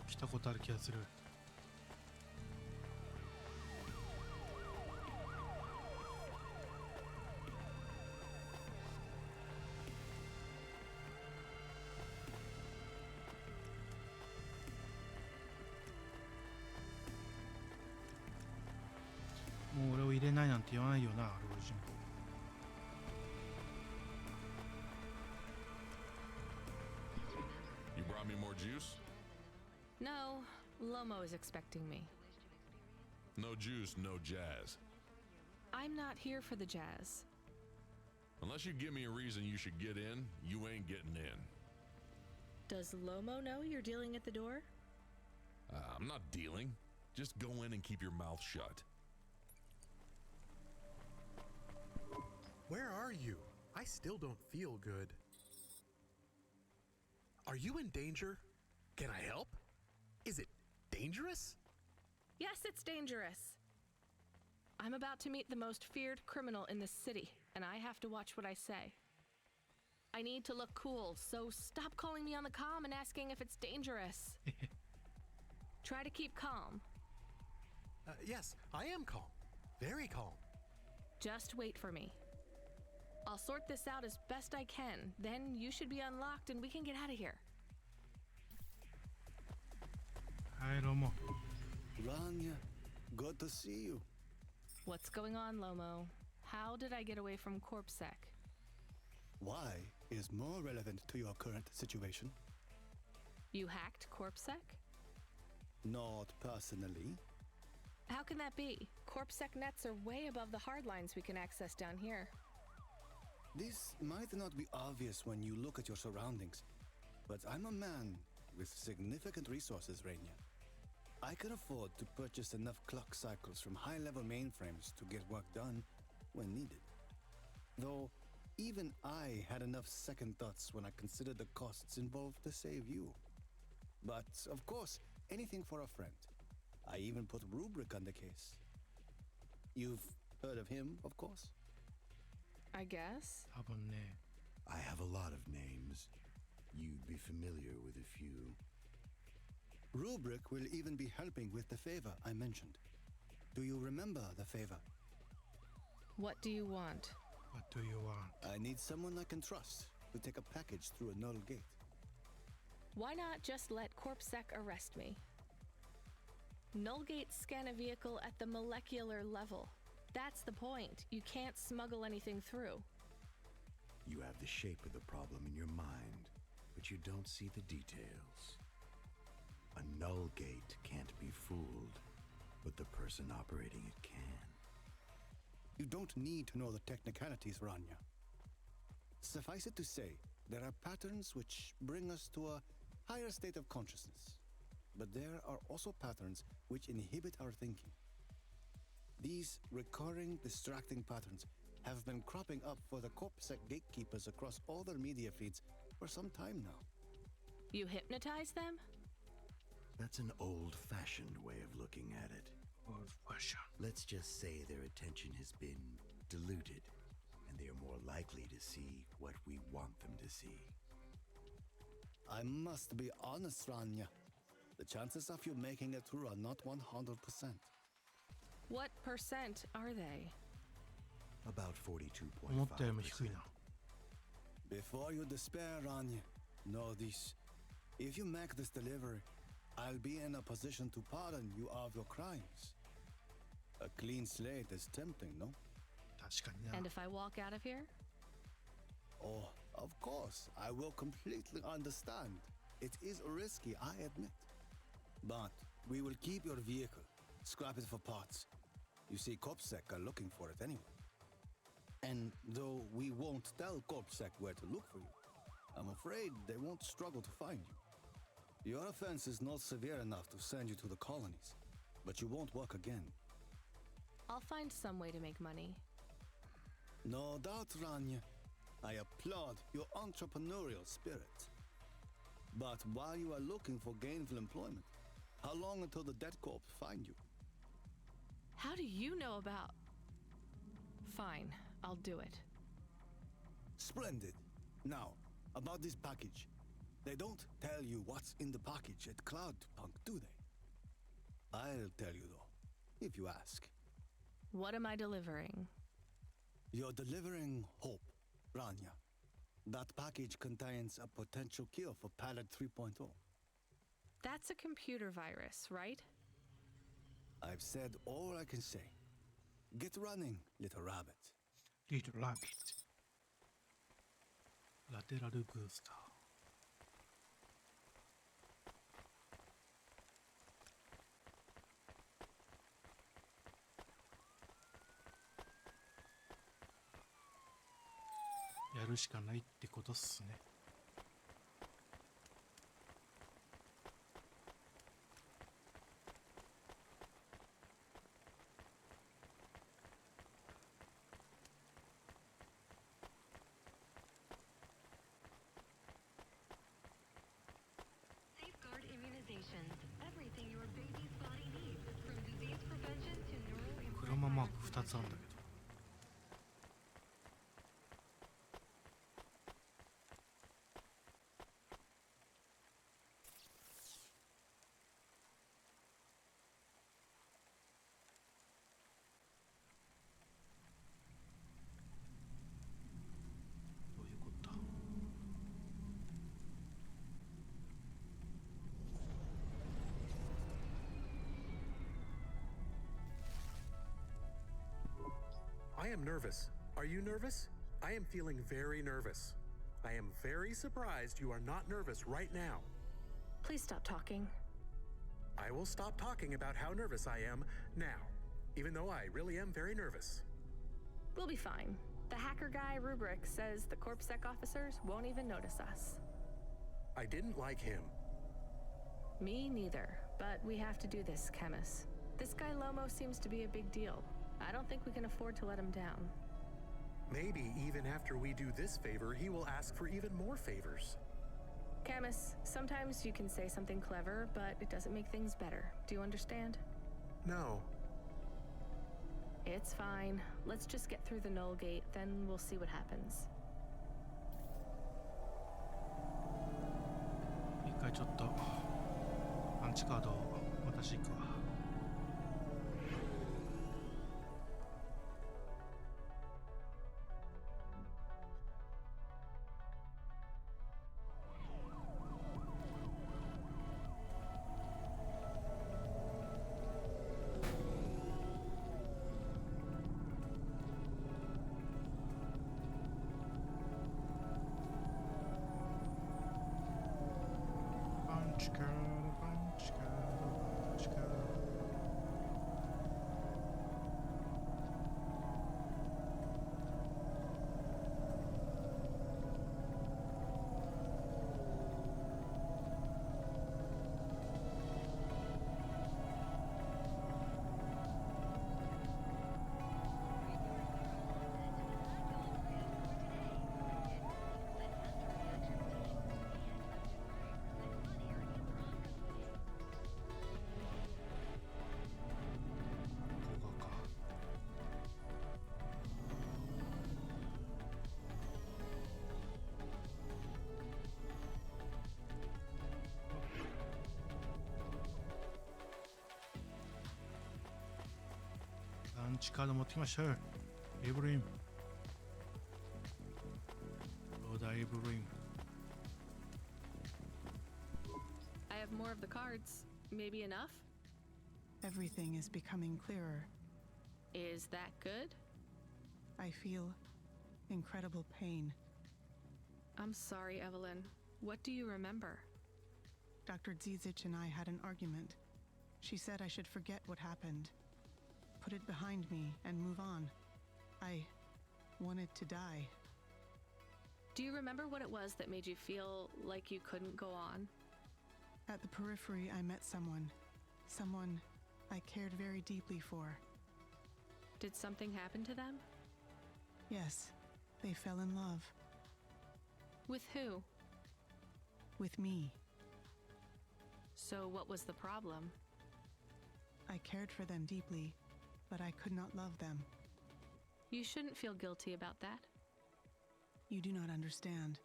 来たことある気がする。もう俺を入れないなんて言わないよな、老人。You brought me more juice? No, Lomo is expecting me. No juice, no jazz. I'm not here for the jazz. Unless you give me a reason you should get in, you ain't getting in. Does Lomo know you're dealing at the door? I'm not dealing. Just go in and keep your mouth shut. Where are you? I still don't feel good. Are you in danger? Can I help? Is it dangerous? Yes, it's dangerous. I'm about to meet the most feared criminal in this city, and I have to watch what I say. I need to look cool, so stop calling me on the comm and asking if it's dangerous. Try to keep calm. Yes, I am calm. Very calm. Just wait for me. I'll sort this out as best I can. Then you should be unlocked and we can get out of here. Hi, Lomo. Rania, good to see you. What's going on, Lomo? How did I get away from CorpSec? Why is more relevant to your current situation. You hacked CorpSec? Not personally. How can that be? CorpSec nets are way above the hard lines we can access down here. This might not be obvious when you look at your surroundings, but I'm a man with significant resources, Rainier. I can afford to purchase enough clock cycles from high-level mainframes to get work done when needed. Though, even I had enough second thoughts when I considered the costs involved to save you. But, of course, anything for a friend. I even put Rubric on the case. You've heard of him, of course? I guess. I have a lot of names. You'd be familiar with a few. Rubric will even be helping with the favor I mentioned. Do you remember the favor? What do you want? What do you want? I need someone I can trust to take a package through a null gate. Why not just let CorpSec arrest me? Null gates scan a vehicle at the molecular level. That's the point. You can't smuggle anything through. You have the shape of the problem in your mind, but you don't see the details. A null gate can't be fooled, but the person operating it can. You don't need to know the technicalities, Rania. Suffice it to say, there are patterns which bring us to a higher state of consciousness. But there are also patterns which inhibit our thinking. These recurring, distracting patterns have been cropping up for the CorpSec gatekeepers across all their media feeds for some time now. You hypnotize them? That's an old-fashioned way of looking at it. Old-fashioned. Let's just say their attention has been diluted, and they are more likely to see what we want them to see. I must be honest, Rania. The chances of you making it through are not 100%. What percent are they? About 42.5%. 思ったよりも低いな。 Before you despair, Rania, know this. If you make this delivery, I'll be in a position to pardon you of your crimes. A clean slate is tempting, no? 確かにな。 And if I walk out of here? Oh, of course, I will completely understand. It is risky, I admit. But we will keep your vehicle, scrap it for parts. You see, CorpSec are looking for it anyway. And though we won't tell CorpSec where to look for you, I'm afraid they won't struggle to find you. Your offense is not severe enough to send you to the colonies, but you won't work again. I'll find some way to make money. No doubt, Rania. I applaud your entrepreneurial spirit. But while you are looking for gainful employment, how long until the Dead Corps find you? How do you know about... Fine, I'll do it. Splendid. Now, about this package. They don't tell you what's in the package at Cloudpunk, do they? I'll tell you though, if you ask. What am I delivering? You're delivering hope, Rania. That package contains a potential cure for Pallet 3.0. That's a computer virus, right? I've said all I can say. Get running, little rabbit. Little rabbit. ラテラルブースター。やるしかないってことっすね。Safeguard immunizations. Everything your baby's body needs, from disease prevention to neural クロママーク2つあるんだけど。どういうことだ。I am nervous. Are you nervous? I am feeling very nervous. I am very surprised you are not nervous right now. Please stop talking. I will stop talking about how nervous I am now, even though I really am very nervous. We'll be fine. The hacker guy, Rubric, says the CorpSec officers won't even notice us. I didn't like him. Me neither, but we have to do this, Chemis. This guy Lomo seems to be a big deal. I don't think we can afford to let him down. Maybe even after we do this favor, he will ask for even more favors. Camus, sometimes you can say something clever, but it doesn't make things better. Do you understand? No. It's fine. Let's just get through the Null Gate, then we'll see what happens. 一回ちょっとアンチカード私行くわ。ランチカード持ってきましたよ。エブリン。ローダーエブリン。I have more of the cards. Maybe enough? Everything is becoming clearer. Is that good? I feel incredible pain. I'm sorry, Evelyn. What do you remember? Dr. Zizic and I had an argument. She said I should forget what happened. Put it behind me and move on. I wanted to die. Do you remember what it was that made you feel like you couldn't go on? At the periphery, I met someone. Someone I cared very deeply for. Did something happen to them? Yes, they fell in love. With who? With me. So what was the problem? I cared for them deeply, but I could not love them. You shouldn't feel guilty about that. You do not understand.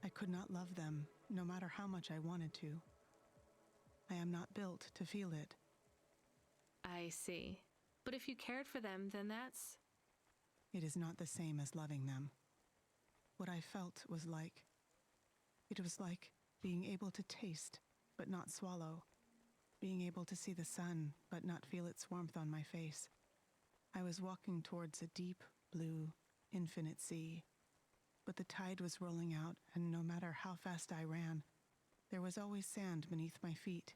I could not love them, no matter how much I wanted to. I am not built to feel it. I see. But if you cared for them, then that's... It is not the same as loving them. What I felt was like... It was like being able to taste, but not swallow. Being able to see the sun, but not feel its warmth on my face. I was walking towards a deep, blue, infinite sea. But the tide was rolling out, and no matter how fast I ran, there was always sand beneath my feet.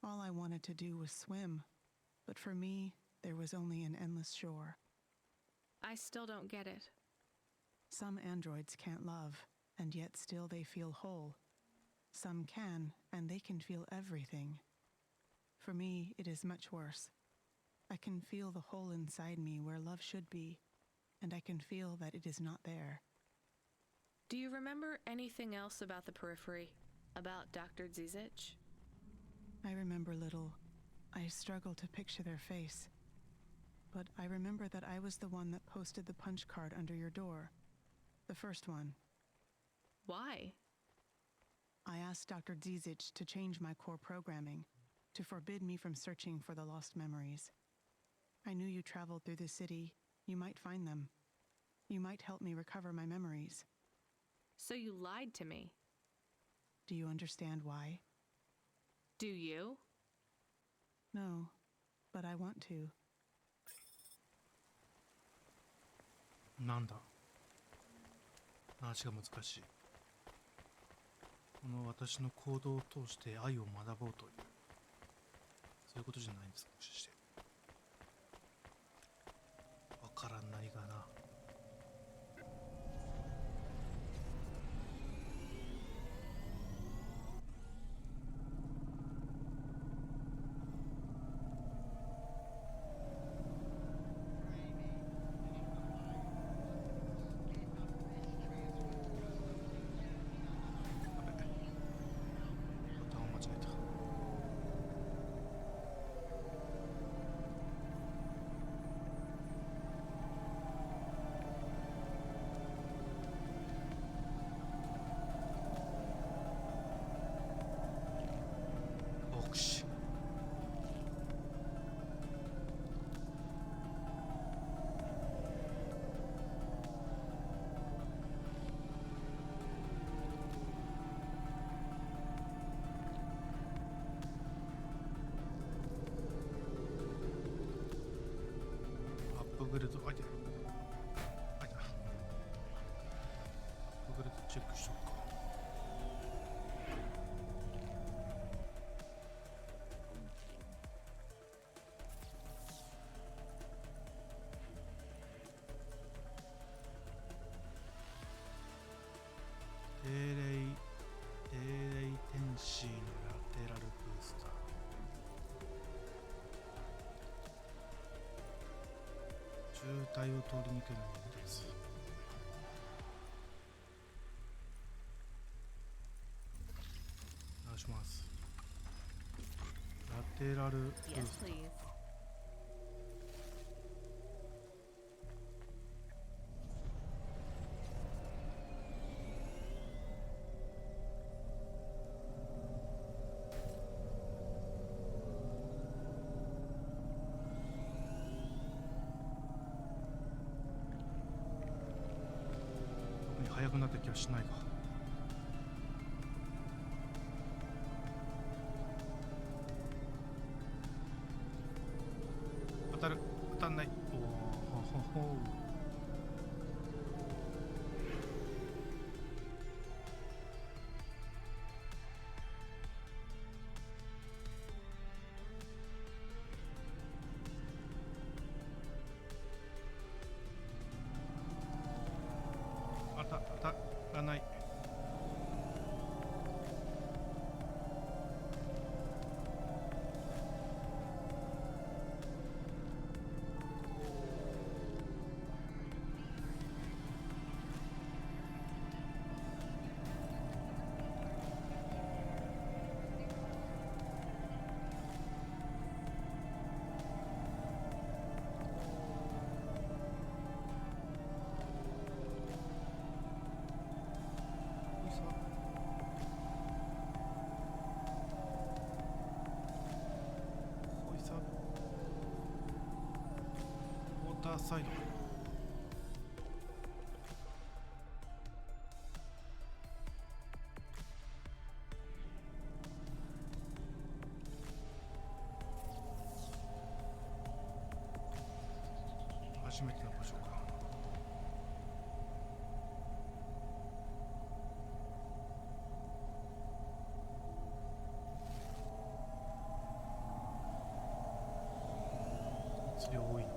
All I wanted to do was swim, but for me, there was only an endless shore. I still don't get it. Some androids can't love, and yet still they feel whole. Some can, and they can feel everything. For me, it is much worse. I can feel the hole inside me where love should be, and I can feel that it is not there. Do you remember anything else about the periphery? About Dr. Zizic? I remember little. I struggle to picture their face. But I remember that I was the one that posted the punch card under your door. The first one. Why? I asked Dr. Zizic to change my core programming, to forbid me from searching for the lost memories. I knew you traveled through the city. You might find them. You might help me recover my memories. So you lied to me. Do you understand why? Do you? No, but I want to. なんだ話が難しい。この私の行動を通して愛を学ぼうという、そういうことじゃないんですか、もしかして。わからん何かな。アップグレード、あいて、あいた。アップグレードチェックしとくか。定例天使のラテラルブースター。渋滞を通り抜けるのです。お願いします。ラテラルブースター。速くなった気はしないか。当たる、当たんない。おお、ほほほ。当たらない。ターサイド。初めての場所か。量多い。ち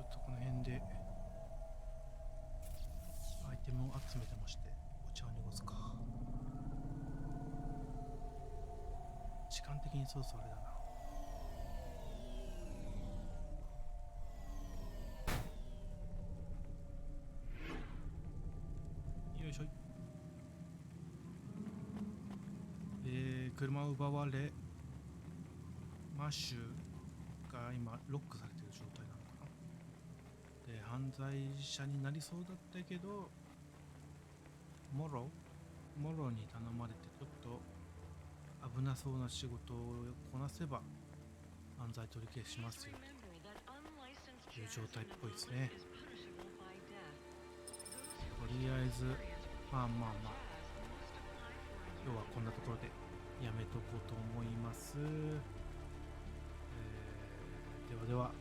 ょっとこの辺でアイテムを集めてまして、お茶を濁すか。時間的にそうそうあれだな。よいしょい。車を奪われ、マッシュが今ロックされてる状態なのかな。で、犯罪者になりそうだったけど、モロに頼まれてちょっと危なそうな仕事をこなせば犯罪取り消しますよという状態っぽいですね。とりあえずまあ今日はこんなところでやめとこうと思います。ではでは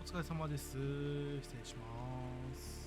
お疲れ様です。失礼します。